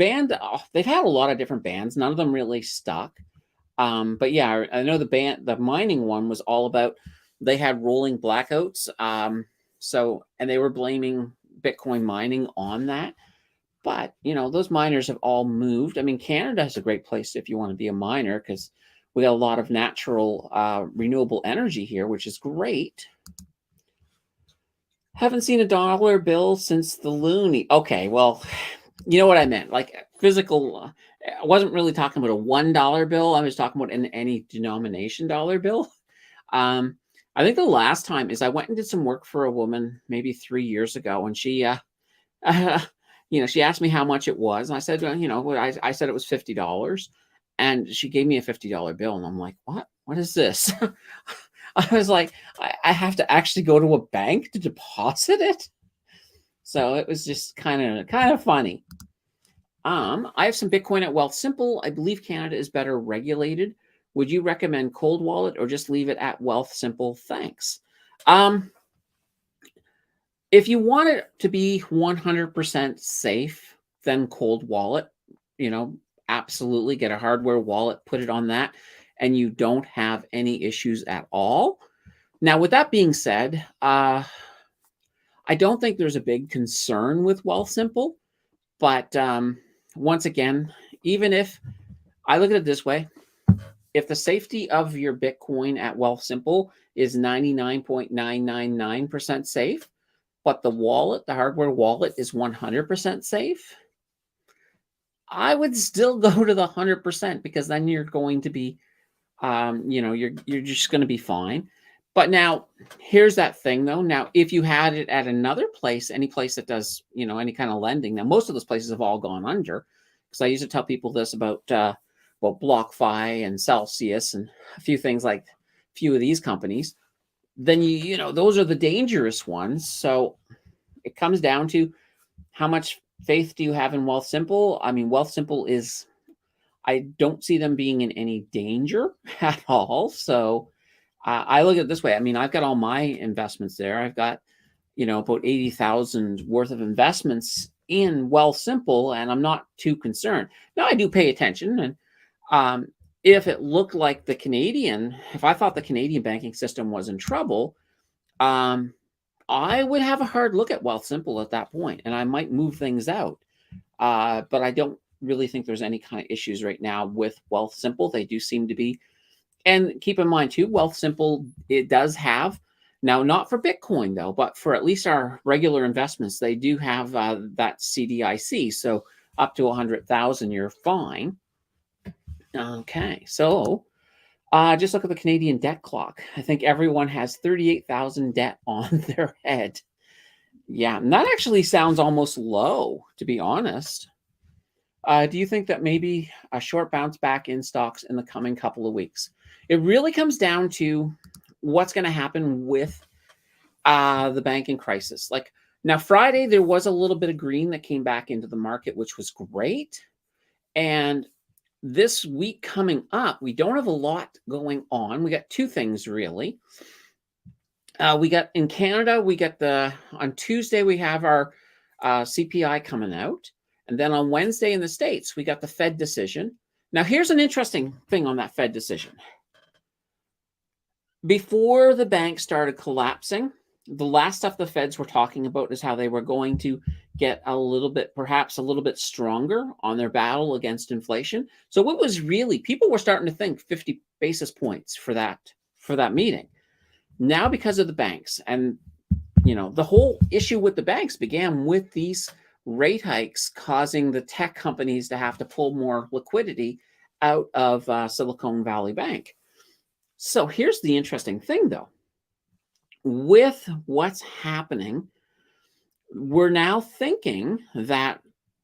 Speaker 1: had a lot of different bans. None of them really stuck. But yeah, I know the mining one was all about, they had rolling blackouts. And they were blaming Bitcoin mining on that. But, those miners have all moved. I mean, Canada is a great place if you want to be a miner, because we got a lot of natural renewable energy here, which is great. Haven't seen a dollar bill since the loonie. Okay, well, you know what I meant. Like physical, I wasn't really talking about a $1 bill. I was talking about any denomination dollar bill. I think the last time is I went and did some work for a woman maybe 3 years ago, and she, she asked me how much it was, and I said, I said it was $50, and she gave me a $50 bill, and I'm like, what? What is this? I was like, I have to actually go to a bank to deposit it? So it was just kind of funny. I have some Bitcoin at Wealthsimple. I believe Canada is better regulated. Would you recommend Cold Wallet or just leave it at Wealthsimple? Thanks. If you want it to be 100% safe, then Cold Wallet, absolutely get a hardware wallet, put it on that, and you don't have any issues at all. Now, with that being said, I don't think there's a big concern with Wealthsimple, but once again, even if I look at it this way, if the safety of your Bitcoin at Wealthsimple is 99.999% safe, but the wallet, the hardware wallet, is 100% safe, I would still go to the 100% because then you're going to be, you're just going to be fine. But now, here's that thing though. Now, if you had it at another place, any place that does, any kind of lending, now most of those places have all gone under. Because I used to tell people this about BlockFi and Celsius and a few things like a few of these companies. Then those are the dangerous ones. So it comes down to how much faith do you have in Wealthsimple? I mean, Wealthsimple is, I don't see them being in any danger at all. So I look at it this way. I mean, I've got all my investments there. I've got, about 80,000 worth of investments in Wealthsimple, and I'm not too concerned. Now, I do pay attention. And if it looked like if I thought the Canadian banking system was in trouble, I would have a hard look at Wealthsimple at that point, and I might move things out. But I don't really think there's any kind of issues right now with Wealthsimple. They do seem to be. And keep in mind, too, Wealthsimple, it does have, now not for Bitcoin, though, but for at least our regular investments, they do have that CDIC. So up to 100,000, you're fine. Okay, so just look at the Canadian debt clock. I think everyone has 38,000 debt on their head. Yeah, and that actually sounds almost low, to be honest. Do you think that maybe a short bounce back in stocks in the coming couple of weeks? It really comes down to what's going to happen with the banking crisis. Like now, Friday, there was a little bit of green that came back into the market, which was great. And this week coming up, we don't have a lot going on. We got two things really. We got in Canada, on Tuesday, we have our CPI coming out. And then on Wednesday in the States, we got the Fed decision. Now, here's an interesting thing on that Fed decision. Before the bank started collapsing, the last stuff the Feds were talking about is how they were going to get perhaps a little bit stronger on their battle against inflation. So it was really, people were starting to think 50 basis points for that meeting. Now, because of the banks and, the whole issue with the banks began with these rate hikes causing the tech companies to have to pull more liquidity out of Silicon Valley Bank. So here's the interesting thing, though. With what's happening, we're now thinking that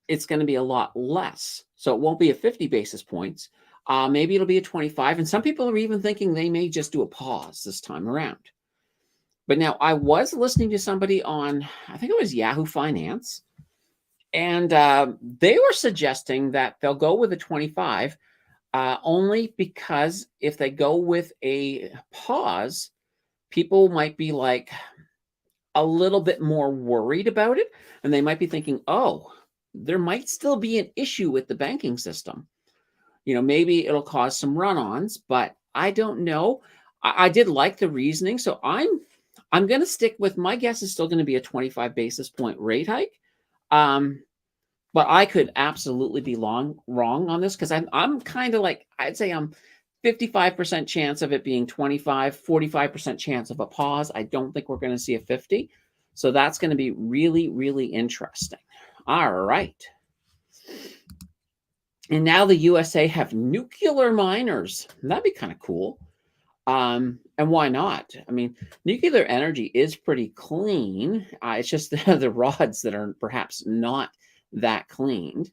Speaker 1: it's going to be a lot less. So it won't be a 50 basis points. Maybe it'll be a 25. And some people are even thinking they may just do a pause this time around. But now I was listening to somebody on, I think it was Yahoo Finance, and they were suggesting that they'll go with a 25 only because if they go with a pause, people might be like a little bit more worried about it. And they might be thinking, oh, there might still be an issue with the banking system. Maybe it'll cause some run-ons, but I don't know. I did like the reasoning. So I'm going to stick with, my guess is still going to be a 25 basis point rate hike. But I could absolutely be wrong on this because I'm kind of like, I'd say I'm 55% chance of it being 25, 45% chance of a pause. I don't think we're going to see a 50. So that's going to be really, really interesting. All right. And now the USA have nuclear miners. That'd be kind of cool. And why not? I mean, nuclear energy is pretty clean. It's just the rods that are perhaps not that cleaned.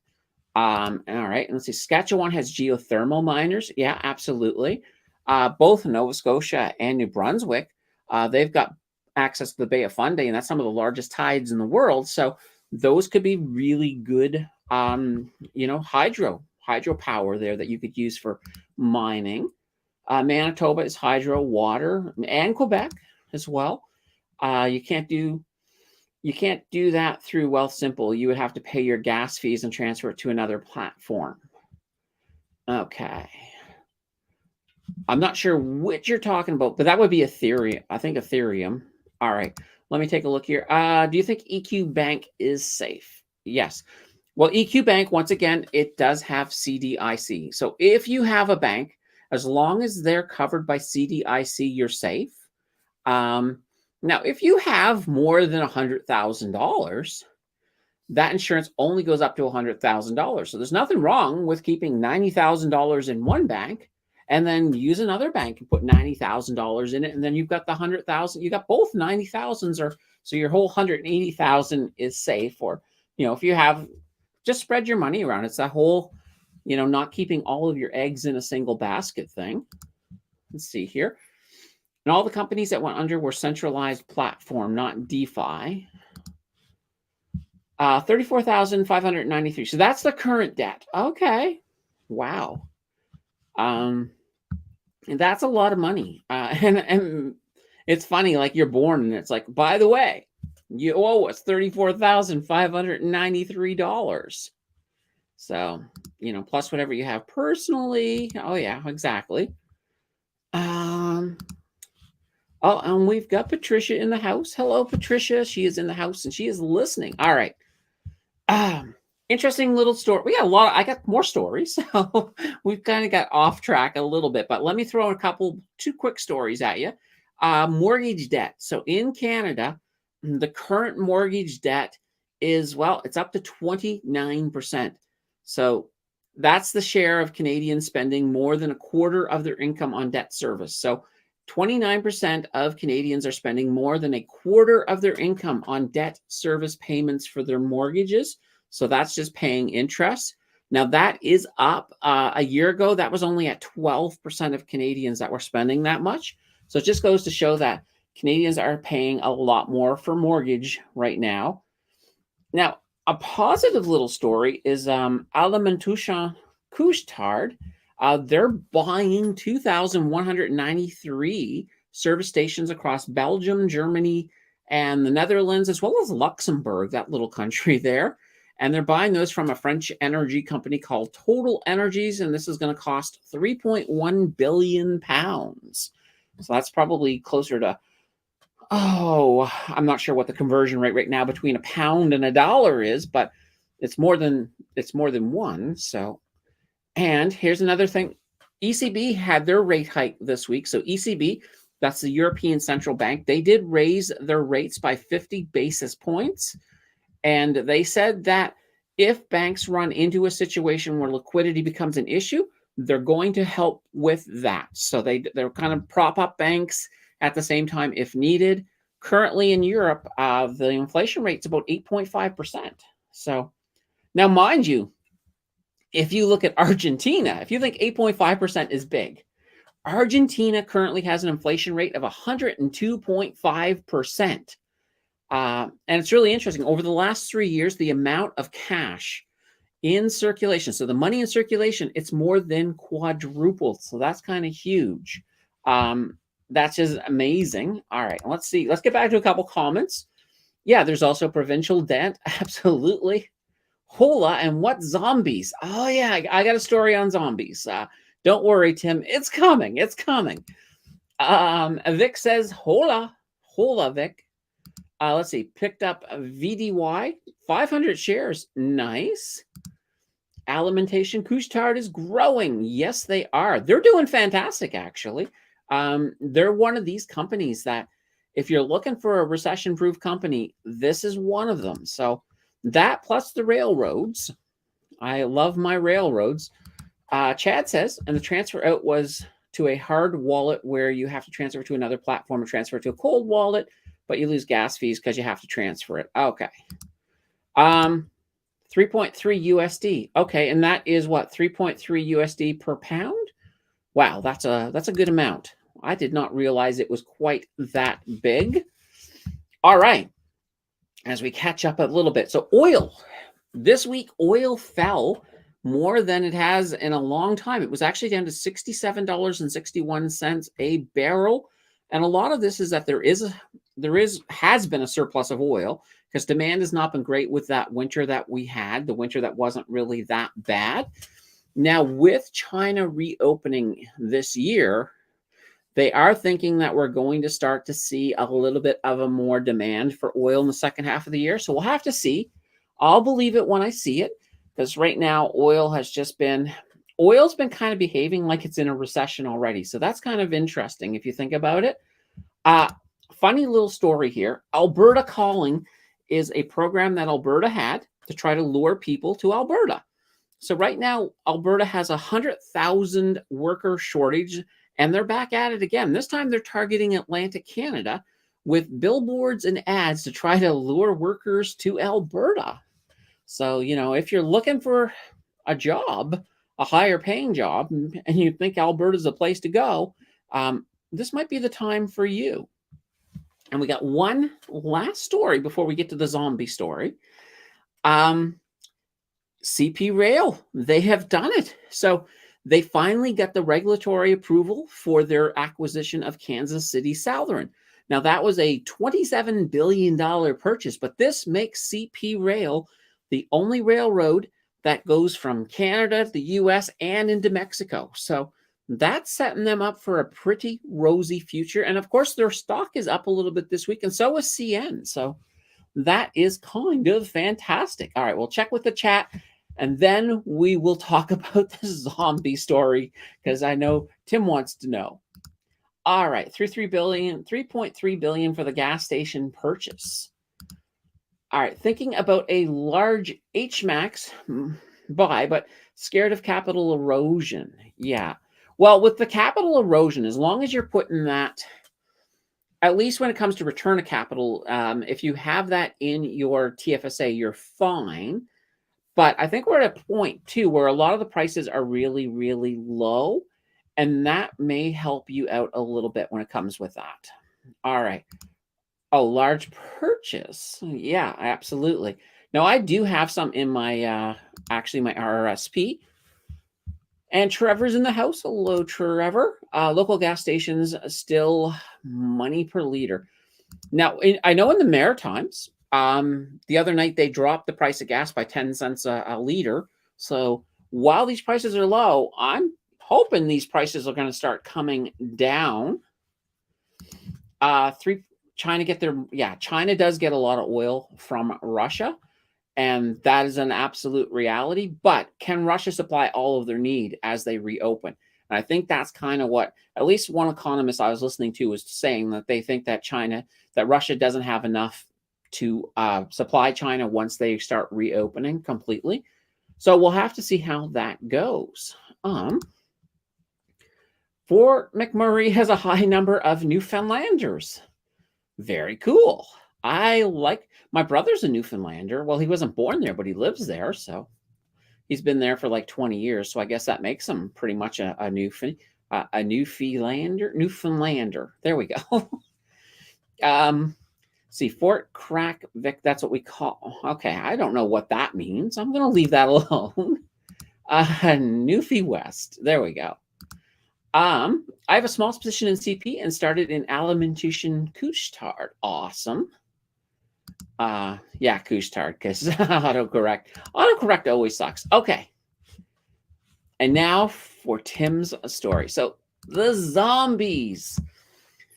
Speaker 1: All right. And let's see. Saskatchewan has geothermal miners. Yeah, absolutely. Both Nova Scotia and New Brunswick, they've got access to the Bay of Fundy, and that's some of the largest tides in the world. So those could be really good, hydropower there that you could use for mining. Manitoba is hydro water, and Quebec as well. You can't do that through Wealthsimple. You would have to pay your gas fees and transfer it to another platform. Okay. I'm not sure which you're talking about, but that would be Ethereum. I think Ethereum. All right. Let me take a look here. Do you think EQ Bank is safe? Yes. Well, EQ Bank, once again, it does have CDIC. So if you have a bank, as long as they're covered by CDIC, you're safe. Now, if you have more than $100,000, that insurance only goes up to $100,000. So there's nothing wrong with keeping $90,000 in one bank and then use another bank and put $90,000 in it, and then you've got the 100,000. You got both 90,000s, or so your whole 180,000 is safe. Or if you have, just spread your money around. It's that whole, not keeping all of your eggs in a single basket thing. Let's see here. And all the companies that went under were centralized platform, not DeFi. 34,593. So that's the current debt. Okay. Wow. And that's a lot of money. And it's funny, like you're born and it's like, by the way, you owe us $34,593. So, plus whatever you have personally. Oh yeah, exactly. Oh, and we've got Patricia in the house. Hello, Patricia. She is in the house and she is listening. All right. Interesting little story. We got a lot. I got more stories. So we've kind of got off track a little bit, but let me throw two quick stories at you. Mortgage debt. So in Canada, the current mortgage debt is, it's up to 29%. So that's the share of Canadians spending more than a quarter of their income on debt service. So 29% of Canadians are spending more than a quarter of their income on debt service payments for their mortgages. So that's just paying interest. Now that is up. A year ago, that was only at 12% of Canadians that were spending that much. So it just goes to show that Canadians are paying a lot more for mortgage right now. Now, a positive little story is Alimentation Couche-Tard. They're buying 2,193 service stations across Belgium, Germany, and the Netherlands, as well as Luxembourg, that little country there. And they're buying those from a French energy company called Total Energies, and this is going to cost 3.1 billion pounds. So that's probably closer to, I'm not sure what the conversion rate right now between a pound and a dollar is, but it's more than one. So, and here's another thing. ECB had their rate hike this week. So ECB, that's the European Central Bank, they did raise their rates by 50 basis points. And they said that if banks run into a situation where liquidity becomes an issue, they're going to help with that. So they're kind of prop up banks at the same time if needed. Currently in Europe, the inflation rate is about 8.5%. So now, mind you, if you look at Argentina, if you think 8.5% is big, Argentina currently has an inflation rate of 102.5%. And it's really interesting. Over the last 3 years, the amount of cash in circulation, so the money in circulation, it's more than quadrupled. So that's kind of huge. That's just amazing. All right, let's see. Let's get back to a couple comments. Yeah, there's also provincial debt. Absolutely. Hola, and what zombies? Oh, yeah, I got a story on zombies. Don't worry, Tim. It's coming. It's coming. Vic says, hola, Vic. Let's see, picked up a VDY, 500 shares. Nice. Alimentation Couche-Tard is growing. Yes, they are. They're doing fantastic, actually. They're one of these companies that if you're looking for a recession-proof company, this is one of them. So that plus the railroads. I love my railroads. Chad says, and the transfer out was to a hard wallet where you have to transfer to another platform or transfer to a cold wallet, but you lose gas fees because you have to transfer it. Okay. 3.3 USD. Okay, and that is what, 3.3 USD per pound? Wow, that's a good amount. I did not realize it was quite that big. All right. As we catch up a little bit. So oil. This week, oil fell more than it has in a long time. It was actually down to $67.61 a barrel. And a lot of this is that has been a surplus of oil because demand has not been great with that winter that we had, the winter that wasn't really that bad. Now, with China reopening this year, they are thinking that we're going to start to see a little bit of a more demand for oil in the second half of the year. So we'll have to see. I'll believe it when I see it, because right now oil's been kind of behaving like it's in a recession already. So that's kind of interesting if you think about it. Funny little story here. Alberta Calling is a program that Alberta had to try to lure people to Alberta. So right now, Alberta has 100,000 worker shortage, and they're back at it again. This time they're targeting Atlantic Canada with billboards and ads to try to lure workers to Alberta. So, if you're looking for a job, a higher paying job, and you think Alberta's a place to go, this might be the time for you. And we got one last story before we get to the zombie story. CP Rail, they have done it. So they finally got the regulatory approval for their acquisition of Kansas City Southern. Now, that was a $27 billion purchase, but this makes CP Rail the only railroad that goes from Canada to the U.S. and into Mexico. So that's setting them up for a pretty rosy future. And of course, their stock is up a little bit this week, and so is CN. So that is kind of fantastic. All right, we'll check with the chat, and then we will talk about the zombie story, because I know Tim wants to know. All right, $3.3 billion for the gas station purchase. All right, thinking about a large HMAX buy, but scared of capital erosion. Yeah. Well, with the capital erosion, as long as you're putting that, at least when it comes to return of capital, if you have that in your TFSA, you're fine. But I think we're at a point, too, where a lot of the prices are really, really low, and that may help you out a little bit when it comes with that. All right. Oh, large purchase. Yeah, absolutely. Now, I do have some in my, actually my RRSP. And Trevor's in the house. Hello, Trevor. Local gas stations still money per liter. Now, I know in the Maritimes, the other night they dropped the price of gas by 10 cents a liter. So while these prices are low, I'm hoping these prices are going to start coming down. China does get a lot of oil from Russia, and that is an absolute reality. But can Russia supply all of their need as they reopen? And I think that's kind of what at least one economist I was listening to was saying, that they think that Russia doesn't have enough to supply China once they start reopening completely. So we'll have to see how that goes. Fort McMurray has a high number of Newfoundlanders. Very cool. My brother's a Newfoundlander. Well, he wasn't born there, but he lives there. So he's been there for like 20 years. So I guess that makes him pretty much a Newfoundlander. There we go. See, Fort Crack Vic, that's what we call. Okay, I don't know what that means. I'm going to leave that alone. Newfie West. There we go. I have a small position in CP and started in alimentation Couche-Tard. Awesome. Yeah, Couche-Tard, because autocorrect always sucks. Okay. And now for Tim's story. So the zombies.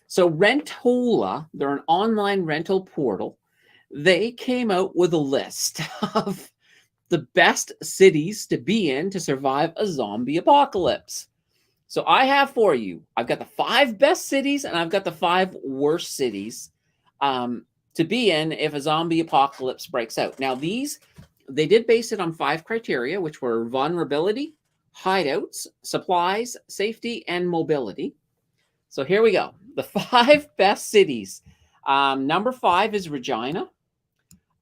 Speaker 1: So Rentola, they're an online rental portal. They came out with a list of the best cities to be in to survive a zombie apocalypse. So I have for you, I've got the 5 best cities and I've got the 5 worst cities to be in if a zombie apocalypse breaks out. Now they did base it on 5 criteria, which were vulnerability, hideouts, supplies, safety, and mobility. So here we go. The 5 best cities. Number 5 is Regina.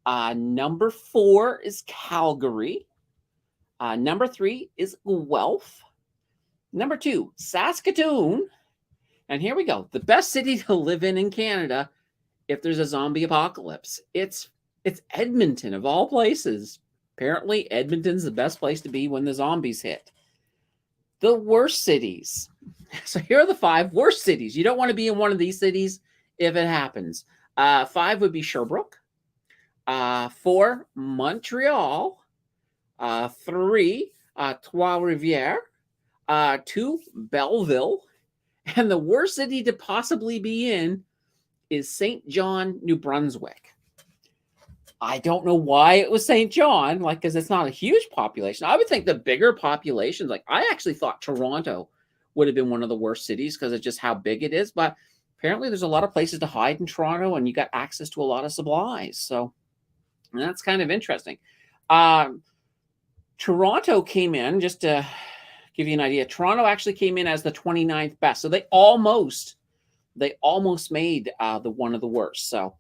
Speaker 1: Number 4 is Calgary. Number 3 is Guelph. Number 2, Saskatoon. And here we go. The best city to live in Canada if there's a zombie apocalypse. It's Edmonton of all places. Apparently, Edmonton's the best place to be when the zombies hit. The worst cities. So here are the 5 worst cities. You don't want to be in one of these cities if it happens. 5 would be Sherbrooke. 4, Montreal. 3, Trois-Rivières. 2, Belleville. And the worst city to possibly be in is St. John, New Brunswick. I don't know why it was St. John, like, because it's not a huge population. I would think the bigger populations, like, I actually thought Toronto would have been one of the worst cities because of just how big it is. But apparently there's a lot of places to hide in Toronto, and you got access to a lot of supplies. So that's kind of interesting. Toronto came in, just to give you an idea, Toronto actually came in as the 29th best. So they almost made the one of the worst. So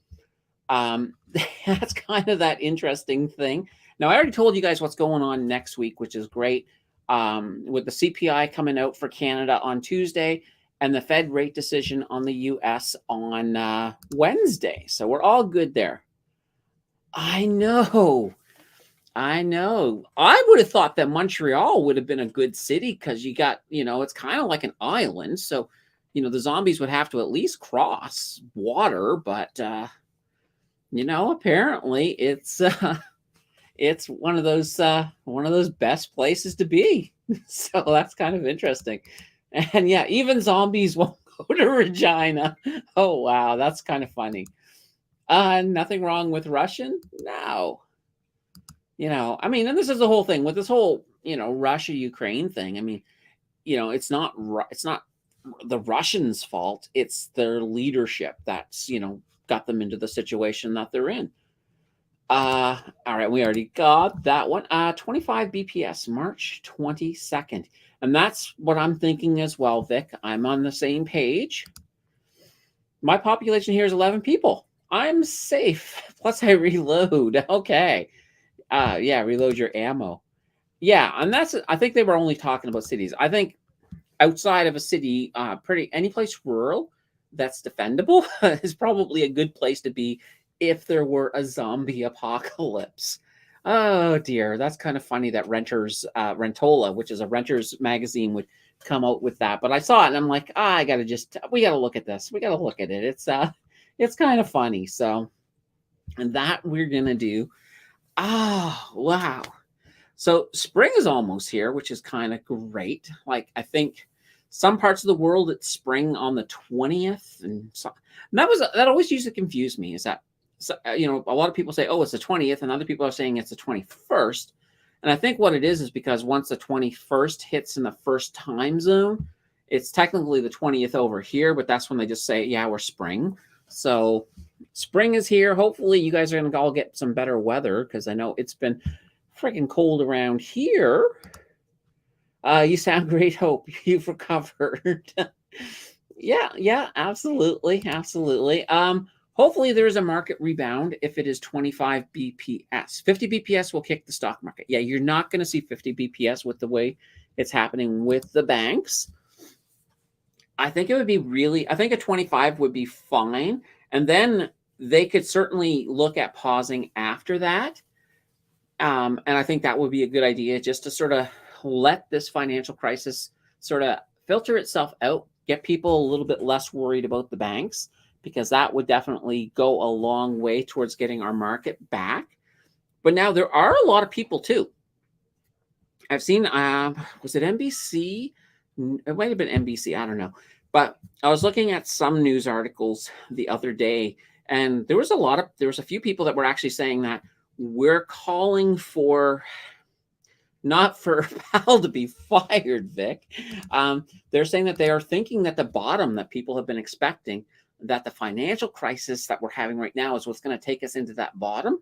Speaker 1: that's kind of that interesting thing. Now, I already told you guys what's going on next week, which is great. With the CPI coming out for Canada on Tuesday and the Fed rate decision on the US on Wednesday. So we're all good there. I know. I would have thought that Montreal would have been a good city because you got, it's kind of like an island. So, the zombies would have to at least cross water. But, apparently it's one of those best places to be. So that's kind of interesting. And yeah, even zombies won't go to Regina. Oh, wow. That's kind of funny. Nothing wrong with Russian? No. And this is the whole thing with this whole, Russia-Ukraine thing. It's not the Russians' fault. It's their leadership that's, got them into the situation that they're in. All right, we already got that one. 25 BPS, March 22nd. And that's what I'm thinking as well, Vic. I'm on the same page. My population here is 11 people. I'm safe. Plus I reload. Okay. Yeah, reload your ammo. Yeah, and I think they were only talking about cities. I think outside of a city, any place rural that's defendable is probably a good place to be if there were a zombie apocalypse. Oh dear, that's kind of funny that Rentola, which is a renters magazine, would come out with that. But I saw it and I'm like, we gotta look at this. We gotta look at it. It's kind of funny. So, and that we're gonna do. Oh, wow. So spring is almost here, which is kind of great. Like, I think some parts of the world it's spring on the 20th. And that always used to confuse me, is that, a lot of people say, oh, it's the 20th. And other people are saying it's the 21st. And I think what it is because once the 21st hits in the first time zone, it's technically the 20th over here. But that's when they just say, yeah, we're spring. So spring is here. Hopefully you guys are going to all get some better weather because I know it's been freaking cold around here. You sound great. Hope you've recovered. Yeah, absolutely. Hopefully there's a market rebound if it is 25 BPS. 50 BPS will kick the stock market. Yeah, you're not going to see 50 BPS with the way it's happening with the banks. I think a 25 would be fine. And then they could certainly look at pausing after that. And I think that would be a good idea just to sort of let this financial crisis sort of filter itself out, get people a little bit less worried about the banks, because that would definitely go a long way towards getting our market back. But now there are a lot of people too. I've seen, was it NBC? It might have been NBC. I don't know. But I was looking at some news articles the other day, and there was a few people that were actually saying that we're calling for, not for Powell to be fired, Vic. They're saying that they are thinking that the bottom that people have been expecting, that the financial crisis that we're having right now is what's going to take us into that bottom.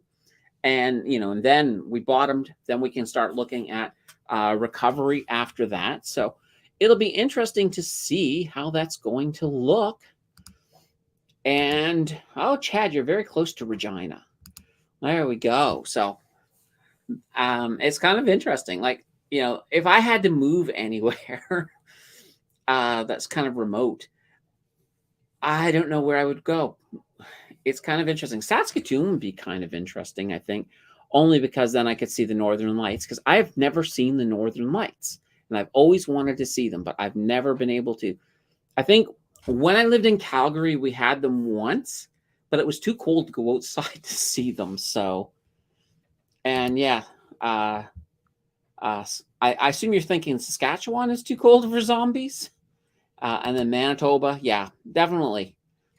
Speaker 1: And, and then we bottomed, then we can start looking at recovery after that. So it'll be interesting to see how that's going to look. And, oh, Chad, you're very close to Regina. There we go. So it's kind of interesting. Like, if I had to move anywhere that's kind of remote, I don't know where I would go. it's kind of interesting. Saskatoon would be kind of interesting, I think, only because then I could see the Northern Lights, because I have never seen the Northern Lights, and I've always wanted to see them, but I've never been able to. I think when I lived in Calgary, we had them once, but it was too cold to go outside to see them. So, and yeah, I assume you're thinking Saskatchewan is too cold for zombies, and then Manitoba, yeah, definitely.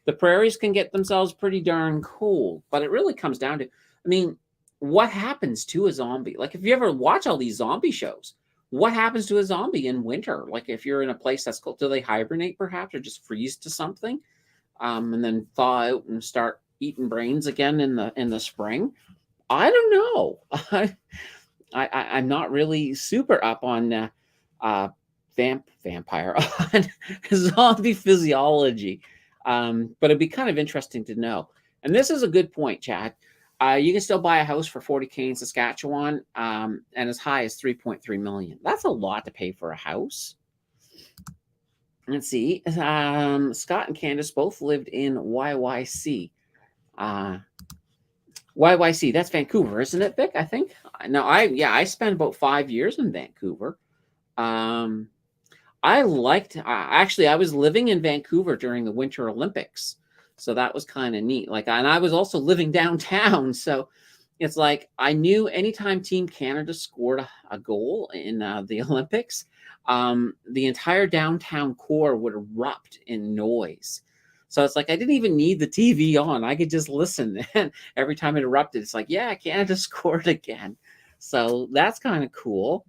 Speaker 1: The prairies can get themselves pretty darn cold, but it really comes down to, I mean, what happens to a zombie? Like, if you ever watch all these zombie shows, what happens to a zombie in winter? Like, if you're in a place that's cold, do they hibernate perhaps, or just freeze to something, and then thaw out and start eating brains again in the spring? I don't know. I'm not really super up on vampire on zombie physiology, but it'd be kind of interesting to know. And this is a good point, Chad. You can still buy a house for 40K in Saskatchewan, and as high as 3.3 million. That's a lot to pay for a house. Let's see. Scott and Candace both lived in YYC. YYC, that's Vancouver, isn't it, Vic? I think. No, I spent about 5 years in Vancouver. I liked, actually, I was living in Vancouver during the Winter Olympics. So that was kind of neat. Like, and I was also living downtown. So it's like, I knew anytime Team Canada scored a goal in the Olympics, the entire downtown core would erupt in noise. So it's like, I didn't even need the TV on. I could just listen. And every time it erupted, it's like, yeah, Canada scored again. So that's kind of cool.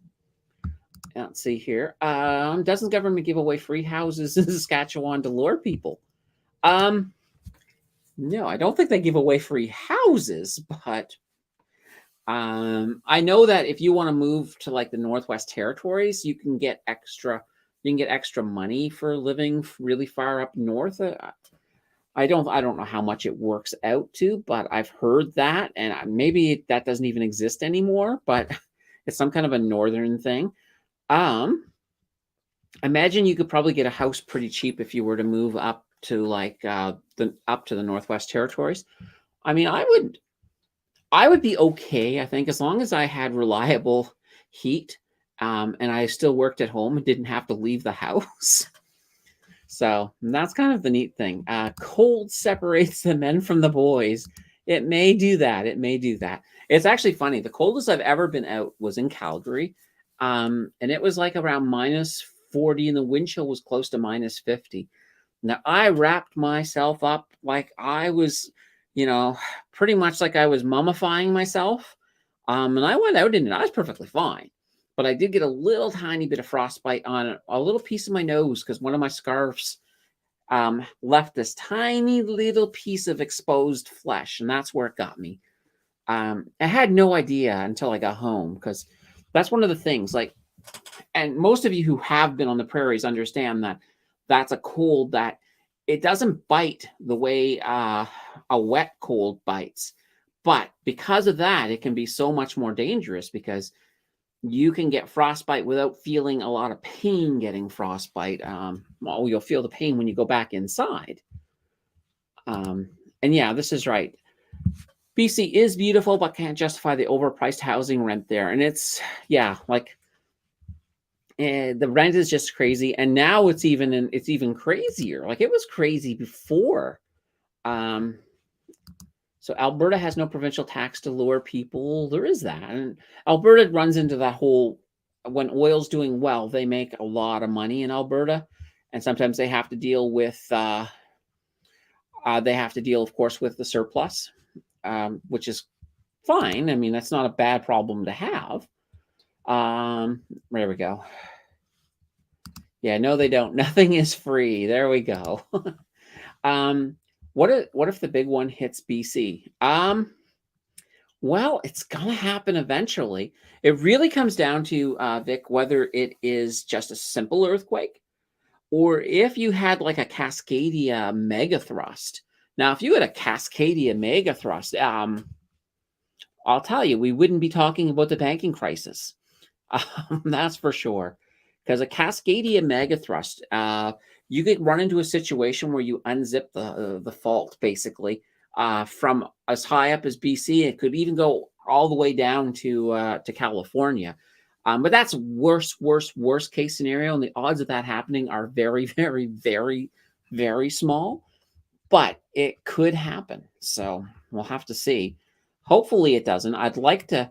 Speaker 1: Let's see here. Doesn't government give away free houses in Saskatchewan to lure people? No, I don't think they give away free houses, but I know that if you want to move to like the Northwest Territories, you can get extra money for living really far up north. I don't know how much it works out to, but I've heard that, and maybe that doesn't even exist anymore, but it's some kind of a northern thing. I imagine you could probably get a house pretty cheap if you were to move up to like up to the Northwest Territories. I mean, I would be okay, I think, as long as I had reliable heat, and I still worked at home and didn't have to leave the house. So that's kind of the neat thing. Cold separates the men from the boys. It may do that. It may do that. It's actually funny. The coldest I've ever been out was in Calgary. And it was like around -40, and the wind chill was close to -50. Now, I wrapped myself up like I was, pretty much like I was mummifying myself. And I went out in it. I was perfectly fine. But I did get a little tiny bit of frostbite on a little piece of my nose because one of my scarves left this tiny little piece of exposed flesh, and that's where it got me. I had no idea until I got home, because that's one of the things, like, and most of you who have been on the prairies understand that that's a cold that it doesn't bite the way a wet cold bites. But because of that, it can be so much more dangerous, because you can get frostbite without feeling a lot of pain getting frostbite. Well, you'll feel the pain when you go back inside. And yeah, this is right. BC is beautiful, but can't justify the overpriced housing rent there. And it's, yeah, like the rent is just crazy. And now it's even crazier. Like, it was crazy before. So Alberta has no provincial tax to lure people. There is that. And Alberta runs into that whole, when oil's doing well, they make a lot of money in Alberta. And sometimes they have to deal with, of course, with the surplus, which is fine. I mean, that's not a bad problem to have. There we go. Yeah, no, they don't. Nothing is free. There we go. What if the big one hits BC? Well, it's gonna happen eventually. It really comes down to, Vic, whether it is just a simple earthquake, or if you had like a Cascadia megathrust. Now, if you had a Cascadia megathrust, I'll tell you, we wouldn't be talking about the banking crisis. That's for sure. Because a Cascadia megathrust, you could run into a situation where you unzip the fault, basically, from as high up as BC. It could even go all the way down to California. But that's worst case scenario, and the odds of that happening are very, very, very, very small. But it could happen, so we'll have to see. Hopefully, it doesn't. I'd like to.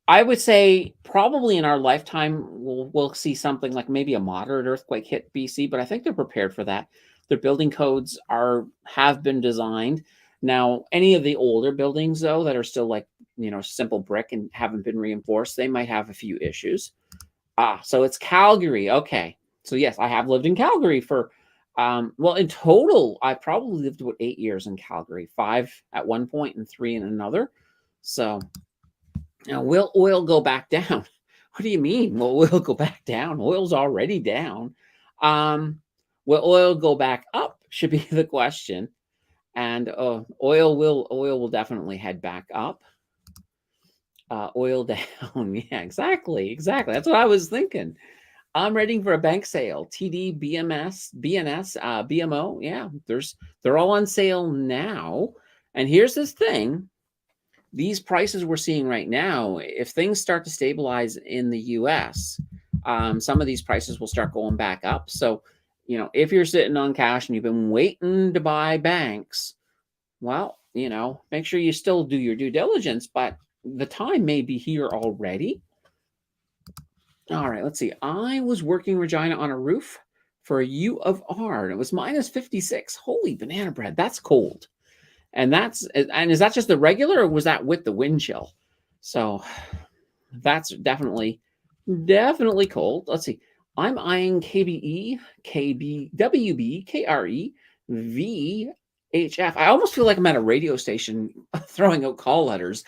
Speaker 1: I would say probably in our lifetime we'll see something like maybe a moderate earthquake hit BC, but I think they're prepared for that. Their building codes have been designed. Now, any of the older buildings though that are still like simple brick and haven't been reinforced, they might have a few issues. So it's Calgary. Okay, so yes, I have lived in Calgary for well, in total, I probably lived about 8 years in Calgary, 5 at one point and 3 in another. So now, will oil go back down? What do you mean? Will oil go back down? Oil's already down. Will oil go back up? Should be the question. And oil will definitely head back up. Oil down. Yeah, exactly. That's what I was thinking. I'm ready for a bank sale. TD, BMS, BNS, BMO. Yeah, they're all on sale now. And here's this thing. These prices we're seeing right now, if things start to stabilize in the US, some of these prices will start going back up. So, if you're sitting on cash and you've been waiting to buy banks, well, make sure you still do your due diligence, but the time may be here already. All right, let's see. I was working Regina on a roof for a U of R, and it was minus 56. Holy banana bread, that's cold. And is that just the regular, or was that with the wind chill? So that's definitely cold. Let's see. I'm eyeing KBE, WB, KRE, VHF. I almost feel like I'm at a radio station throwing out call letters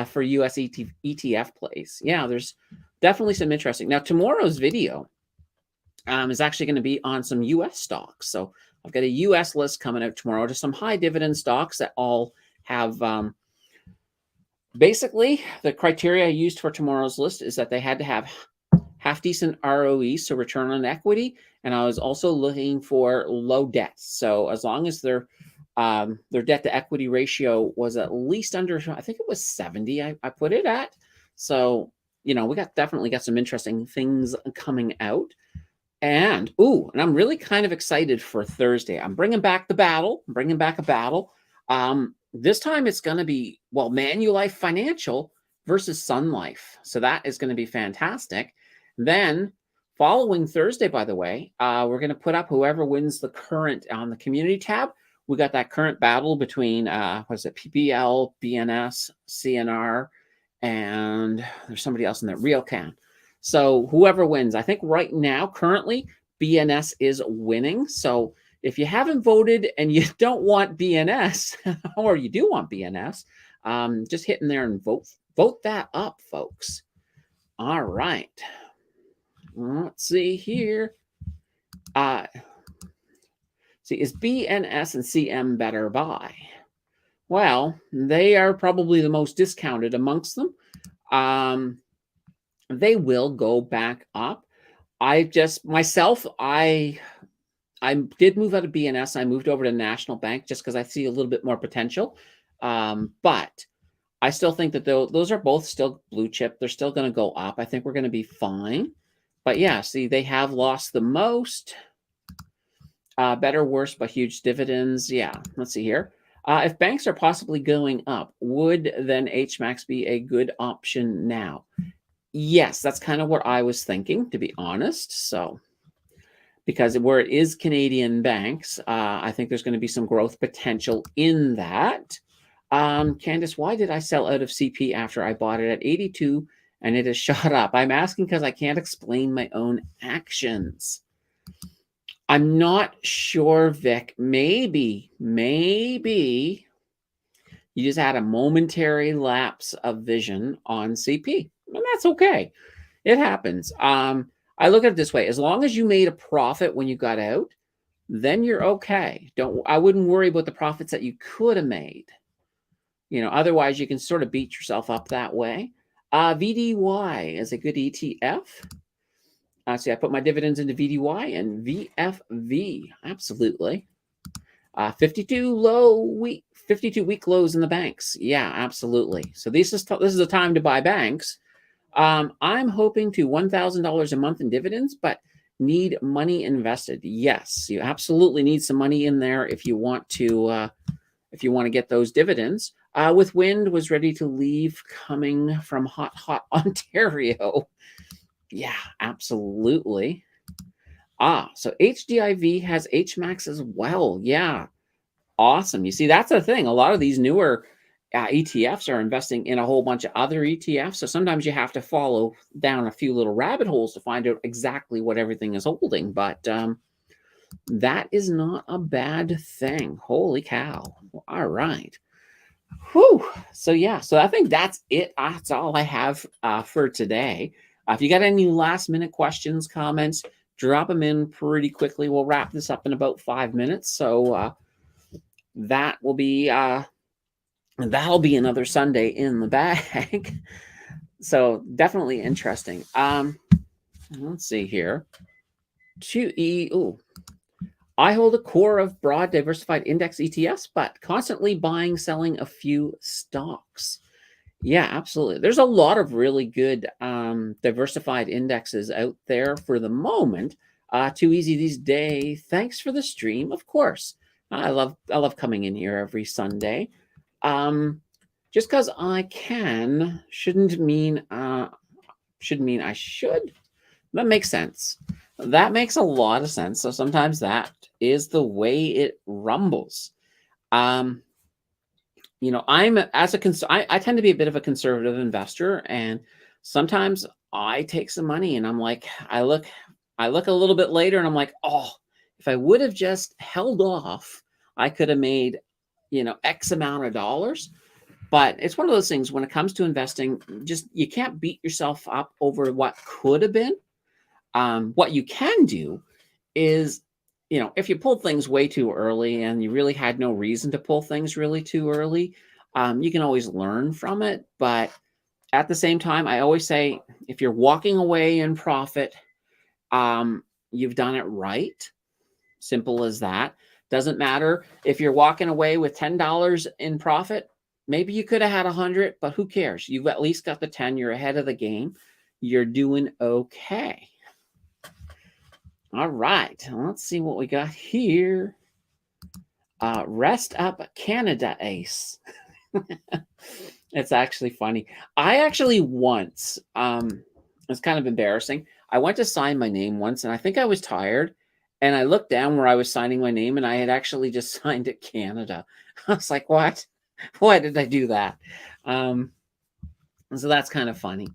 Speaker 1: for US ETF plays. Yeah, there's definitely some interesting. Now, tomorrow's video is actually going to be on some US stocks. So I've got a US list coming out tomorrow to some high dividend stocks that all have basically the criteria I used for tomorrow's list is that they had to have half decent ROE, so return on equity, and I was also looking for low debt. So as long as their debt to equity ratio was at least under, I think it was 70, I put it at. So we definitely got some interesting things coming out. And I'm really kind of excited for Thursday. I'm bringing back a battle. This time it's going to be, Manulife Financial versus Sun Life. So that is going to be fantastic. Then following Thursday, by the way, we're going to put up whoever wins the current on the community tab. We got that current battle between, PPL, BNS, CNR, and there's somebody else in there, RealCan. So whoever wins, I think right now, currently, BNS is winning. So if you haven't voted and you don't want BNS, or you do want BNS, just hit in there and vote that up, folks. All right. Let's see here. Is BNS and CM better buy? Well, they are probably the most discounted amongst them. They will go back up. I did move out of BNS. I moved over to National Bank just because I see a little bit more potential. But I still think that those are both still blue chip. They're still going to go up. I think we're going to be fine. But yeah, see, they have lost the most. Better, worse, but huge dividends. Yeah, let's see here. If banks are possibly going up, would then HMAX be a good option now? Yes, that's kind of what I was thinking, to be honest. So, because where it is Canadian banks, I think there's going to be some growth potential in that. Candace, why did I sell out of CP after I bought it at 82 and it has shot up? I'm asking because I can't explain my own actions. I'm not sure, Vic. Maybe you just had a momentary lapse of vision on CP. And that's okay. It happens. I look at it this way. As long as you made a profit when you got out, then you're okay. I wouldn't worry about the profits that you could have made. Otherwise you can sort of beat yourself up that way. VDY is a good ETF. See, I put my dividends into VDY and VFV. Absolutely. 52 week lows in the banks. Yeah, absolutely. So this is a time to buy banks. I'm hoping to $1,000 a month in dividends, but need money invested. Yes, you absolutely need some money in there if you want to get those dividends. With wind was ready to leave coming from hot Ontario. Yeah, absolutely. So HDIV has HMAX as well. Yeah, awesome. You see, that's the thing. A lot of these newer ETFs are investing in a whole bunch of other ETFs. So sometimes you have to follow down a few little rabbit holes to find out exactly what everything is holding. But that is not a bad thing. Holy cow. All right. Whew. So yeah, so I think that's it. That's all I have for today. If you got any last minute questions, comments, drop them in pretty quickly. We'll wrap this up in about 5 minutes. So that will be that'll be another Sunday in the bag. So definitely interesting. Let's see here. I hold a core of broad diversified index ETFs, but constantly buying, selling a few stocks. Yeah, absolutely. There's a lot of really good diversified indexes out there for the moment. Too easy these days. Thanks for the stream, of course. I love coming in here every Sunday. Just because I can shouldn't mean I should. That makes sense. That makes a lot of sense. So sometimes that is the way it rumbles. I'm I tend to be a bit of a conservative investor, and sometimes I take some money and I'm like, I look a little bit later and I'm like, oh, if I would have just held off, I could have made, X amount of dollars. But it's one of those things when it comes to investing, just you can't beat yourself up over what could have been. What you can do is, if you pull things way too early and you really had no reason to pull things really too early, you can always learn from it. But at the same time, I always say if you're walking away in profit, you've done it right. Simple as that. Doesn't matter if you're walking away with $10 in profit. Maybe you could have had 100, but who cares? You've at least got the 10. You're ahead of the game. You're doing okay. All right, let's see what we got here. Rest up Canada Ace. It's actually funny. I actually once, it's kind of embarrassing. I went to sign my name once, and I think I was tired, and I looked down where I was signing my name, and I had actually just signed it Canada. I was like, what? Why did I do that? So that's kind of funny.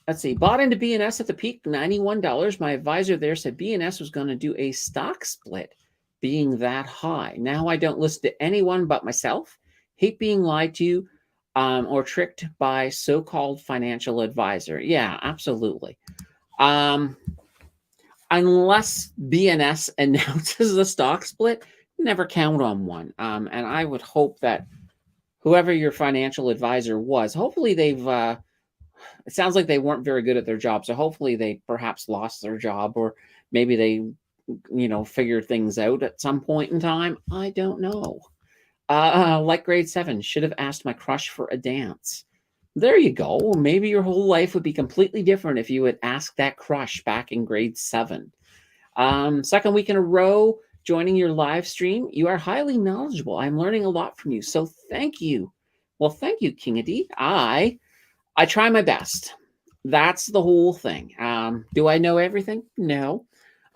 Speaker 1: Let's see. Bought into BNS at the peak, $91. My advisor there said BNS was going to do a stock split being that high. Now I don't listen to anyone but myself. Hate being lied to or tricked by so-called financial advisor. Yeah, absolutely. Unless BNS announces a stock split, never count on one. And I would hope that whoever your financial advisor was, hopefully they've it sounds like they weren't very good at their job. So hopefully they perhaps lost their job, or maybe they, figured things out at some point in time. I don't know. Like grade 7, should have asked my crush for a dance. There you go. Maybe your whole life would be completely different if you had asked that crush back in grade 7. Second week in a row, joining your live stream. You are highly knowledgeable. I'm learning a lot from you. So thank you. Well, thank you, King Adi. I try my best. That's the whole thing. Do I know everything? No.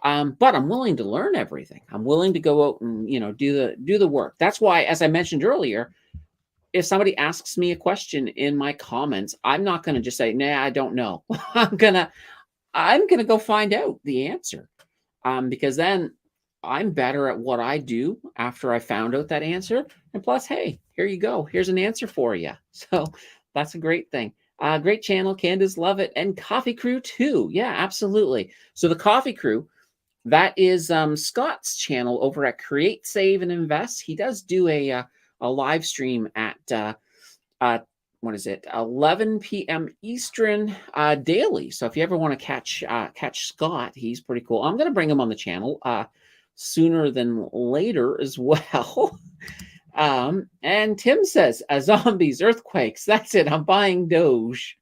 Speaker 1: But I'm willing to learn everything. I'm willing to go out and, do the work. That's why, as I mentioned earlier, if somebody asks me a question in my comments, I'm not going to just say, nah, I don't know. I'm going to go find out the answer. Because then I'm better at what I do after I found out that answer. And plus, hey, here you go. Here's an answer for you. So that's a great thing. Great channel. Candace, love it. And Coffee Crew too. Yeah, absolutely. So the Coffee Crew, that is Scott's channel over at Create, Save, and Invest. He does do a live stream at, 11 p.m. Eastern daily. So if you ever want to catch Scott, he's pretty cool. I'm going to bring him on the channel sooner than later as well. And Tim says, zombies, earthquakes. That's it. I'm buying Doge.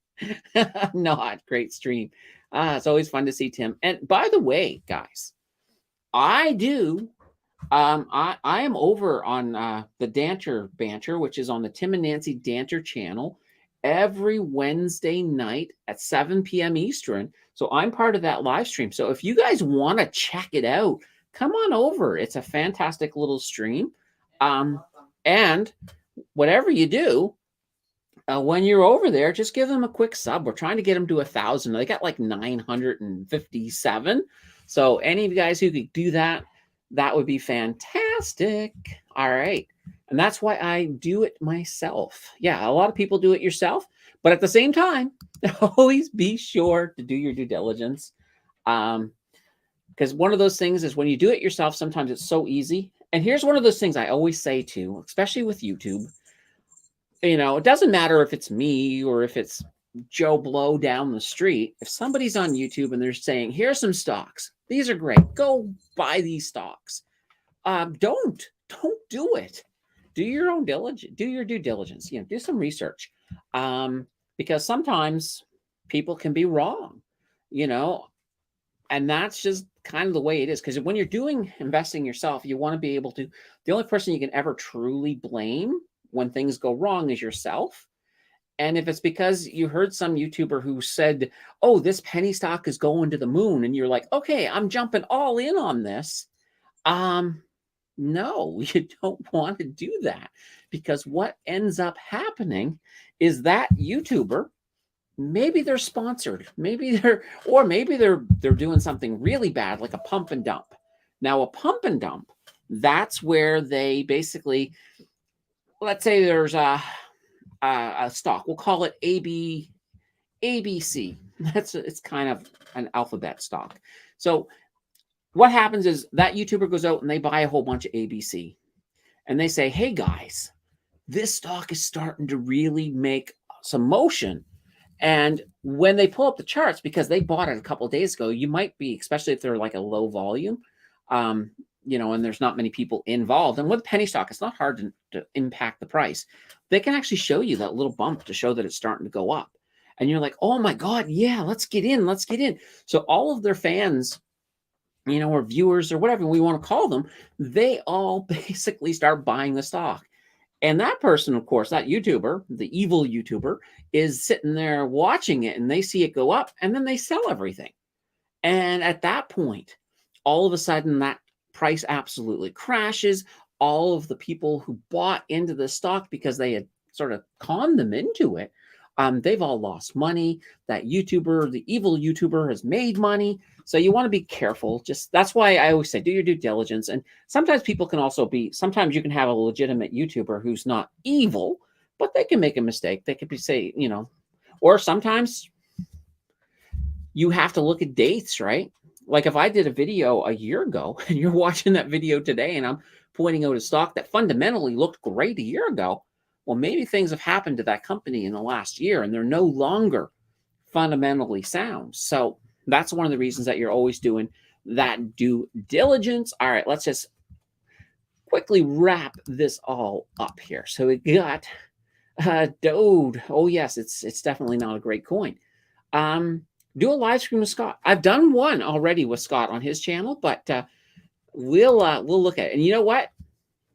Speaker 1: Not great stream. It's always fun to see Tim. And by the way, guys, I do. I am over on the Danter Banter, which is on the Tim and Nancy Danter channel every Wednesday night at 7 p.m. Eastern. So I'm part of that live stream. So if you guys want to check it out, come on over. It's a fantastic little stream. And whatever you do, when you're over there, just give them a quick sub. We're trying to get them to 1,000. They got like 957. So any of you guys who could do that, that would be fantastic. All right. And that's why I do it myself. Yeah, a lot of people do it yourself. But at the same time, always be sure to do your due diligence. Because one of those things is when you do it yourself, sometimes it's so easy. And here's one of those things I always say too, especially with YouTube. You know, it doesn't matter if it's me or if it's Joe Blow down the street. If somebody's on YouTube and they're saying, here's some stocks, these are great, go buy these stocks. Don't do it. Do your own diligence, do your due diligence, you know, do some research. Because sometimes people can be wrong, you know, and that's just kind of the way it is. Because when you're doing investing yourself, you want to be able to, the only person you can ever truly blame when things go wrong is yourself. And if it's because you heard some YouTuber who said, oh, this penny stock is going to the moon, and you're like, okay, I'm jumping all in on this. No, you don't want to do that, because what ends up happening is that YouTuber, maybe they're sponsored, maybe they're doing something really bad, like a pump and dump. Now, a pump and dump, that's where they basically, let's say there's a stock, we'll call it ABC. It's kind of an alphabet stock. So what happens is that YouTuber goes out and they buy a whole bunch of ABC, and they say, hey guys, this stock is starting to really make some motion. And when they pull up the charts, because they bought it a couple of days ago, you might be, especially if they're like a low volume, you know, and there's not many people involved. And with penny stock, it's not hard to impact the price. They can actually show you that little bump to show that it's starting to go up. And you're like, oh my God, yeah, let's get in, let's get in. So all of their fans, you know, or viewers or whatever we want to call them, they all basically start buying the stock. And that person, of course, that YouTuber, the evil YouTuber, is sitting there watching it, and they see it go up, and then they sell everything. And at that point, all of a sudden, that price absolutely crashes. All of the people who bought into the stock because they had sort of conned them into it, they've all lost money. That YouTuber, the evil YouTuber, has made money. So you want to be careful. Just that's why I always say do your due diligence. And sometimes people can also be, sometimes you can have a legitimate YouTuber who's not evil, but they can make a mistake. They could be say, you know, or sometimes you have to look at dates, right? Like if I did a video a year ago and you're watching that video today and I'm pointing out a stock that fundamentally looked great a year ago, well, maybe things have happened to that company in the last year and they're no longer fundamentally sound. So that's one of the reasons that you're always doing that due diligence. All right, let's just quickly wrap this all up here. So we got Dode. Oh yes, it's definitely not a great coin. Do a live stream with Scott. I've done one already with Scott on his channel, but we'll look at it. And you know what?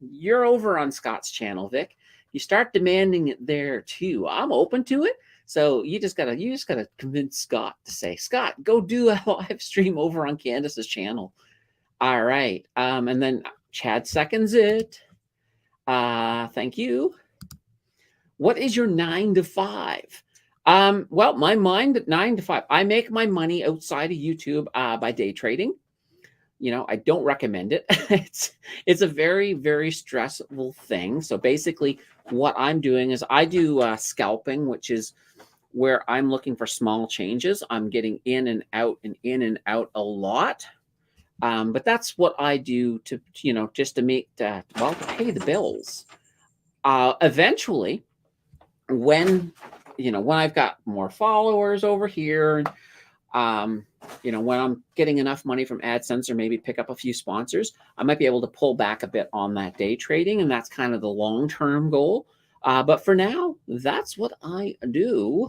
Speaker 1: You're over on Scott's channel, Vic. You start demanding it there too. I'm open to it. So you just gotta convince Scott to say, Scott, go do a live stream over on Candace's channel. All right. And then Chad seconds it. Thank you. What is your 9 to 5? Well, my mind at 9 to 5. I make my money outside of YouTube by day trading. You know, I don't recommend it. It's a very, very stressful thing. So basically what I'm doing is I do scalping, which is where I'm looking for small changes. I'm getting in and out and in and out a lot. But that's what I do to, you know, just to make, well, to pay the bills. Eventually, when, you know, when I've got more followers over here, When I'm getting enough money from AdSense or maybe pick up a few sponsors, I might be able to pull back a bit on that day trading, and that's kind of the long-term goal. But for now, that's what I do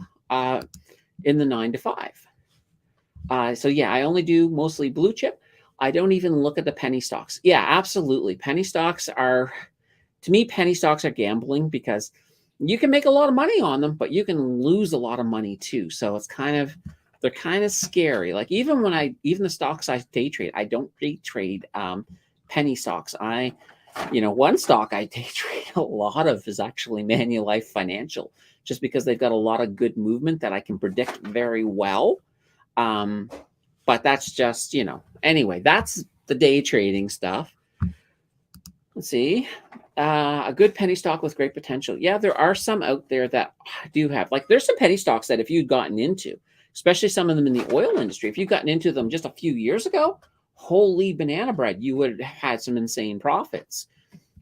Speaker 1: in the 9 to 5. So yeah, I only do mostly blue chip. I don't even look at the penny stocks. Yeah, absolutely. Penny stocks are, to me, penny stocks are gambling because you can make a lot of money on them, but you can lose a lot of money too. So they're kind of scary. Like even the stocks I day trade, I don't day trade penny stocks. One stock I day trade a lot of is actually Manulife Financial, just because they've got a lot of good movement that I can predict very well. But that's just, anyway, that's the day trading stuff. Let's see. A good penny stock with great potential. Yeah, there are some out there that do have, like, there's some penny stocks that if you'd gotten into, especially some of them in the oil industry, if you'd gotten into them just a few years ago, holy banana bread, you would have had some insane profits.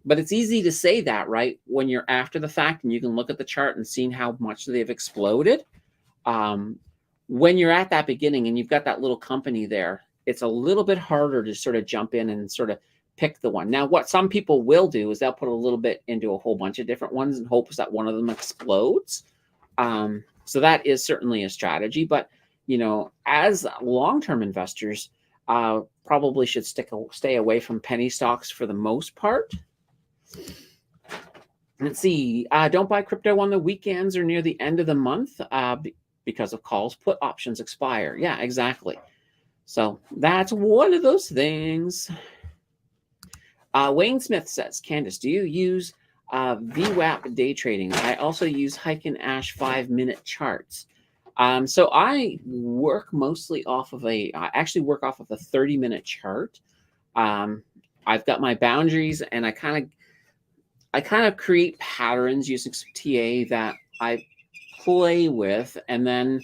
Speaker 1: But it's easy to say that, right, when you're after the fact and you can look at the chart and see how much they've exploded. When you're at that beginning and you've got that little company there, it's a little bit harder to sort of jump in and sort of pick the one. Now, what some people will do is they'll put a little bit into a whole bunch of different ones in hopes that one of them explodes. So that is certainly a strategy. But, as long-term investors, probably should stay away from penny stocks for the most part. Let's see. Don't buy crypto on the weekends or near the end of the month because of calls. Put options expire. Yeah, exactly. So that's one of those things. Wayne Smith says, Candace, do you use VWAP day trading? I also use Hike and Ash 5-minute charts. So I work mostly off of I actually work off of a 30-minute chart. I've got my boundaries, and I kind of create patterns using some TA that I play with, and then,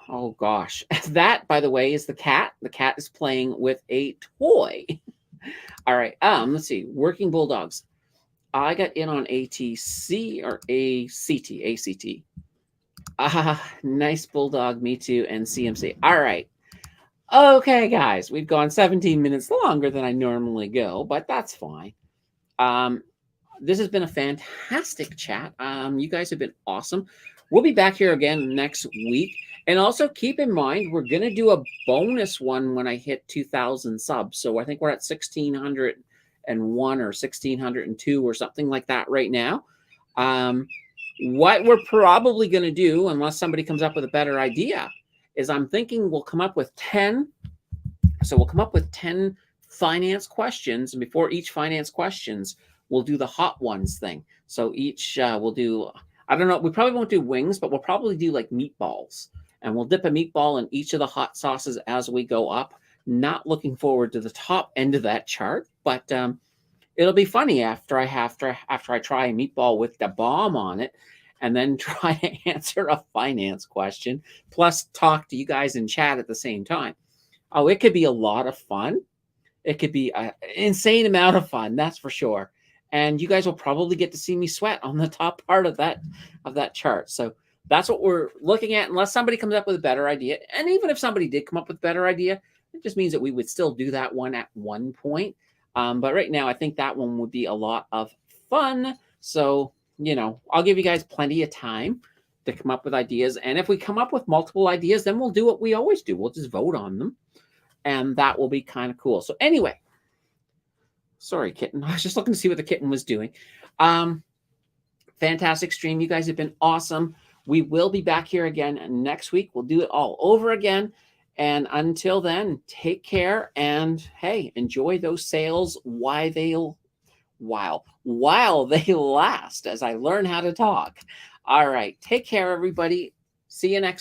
Speaker 1: oh gosh, that, by the way, is the cat. The cat is playing with a toy. All right, let's see. Working Bulldogs. I got in on ATC or ACT. Nice Bulldog, me too, and CMC. All right. Okay, guys, we've gone 17 minutes longer than I normally go, but that's fine. This has been a fantastic chat. You guys have been awesome. We'll be back here again next week. And also keep in mind, we're going to do a bonus one when I hit 2,000 subs. So I think we're at 1,601 or 1,602 or something like that right now. What we're probably going to do, unless somebody comes up with a better idea, is I'm thinking we'll come up with 10. So we'll come up with 10 finance questions. And before each finance questions, we'll do the hot ones thing. So each we'll do, I don't know, we probably won't do wings, but we'll probably do like meatballs. And we'll dip a meatball in each of the hot sauces as we go up. Not looking forward to the top end of that chart, but it'll be funny after I try a meatball with the bomb on it, and then try to answer a finance question, plus talk to you guys in chat at the same time. Oh, it could be a lot of fun. It could be an insane amount of fun, that's for sure. And you guys will probably get to see me sweat on the top part of that chart. So that's what we're looking at, unless somebody comes up with a better idea. And even if somebody did come up with a better idea, it just means that we would still do that one at one point. But right now, I think that one would be a lot of fun. So, I'll give you guys plenty of time to come up with ideas. And if we come up with multiple ideas, then we'll do what we always do. We'll just vote on them. And that will be kind of cool. So anyway, sorry, kitten. I was just looking to see what the kitten was doing. Fantastic stream. You guys have been awesome. We will be back here again next week. We'll do it all over again. And until then, take care. And hey, enjoy those sales while they last, as I learn how to talk. All right. Take care, everybody. See you next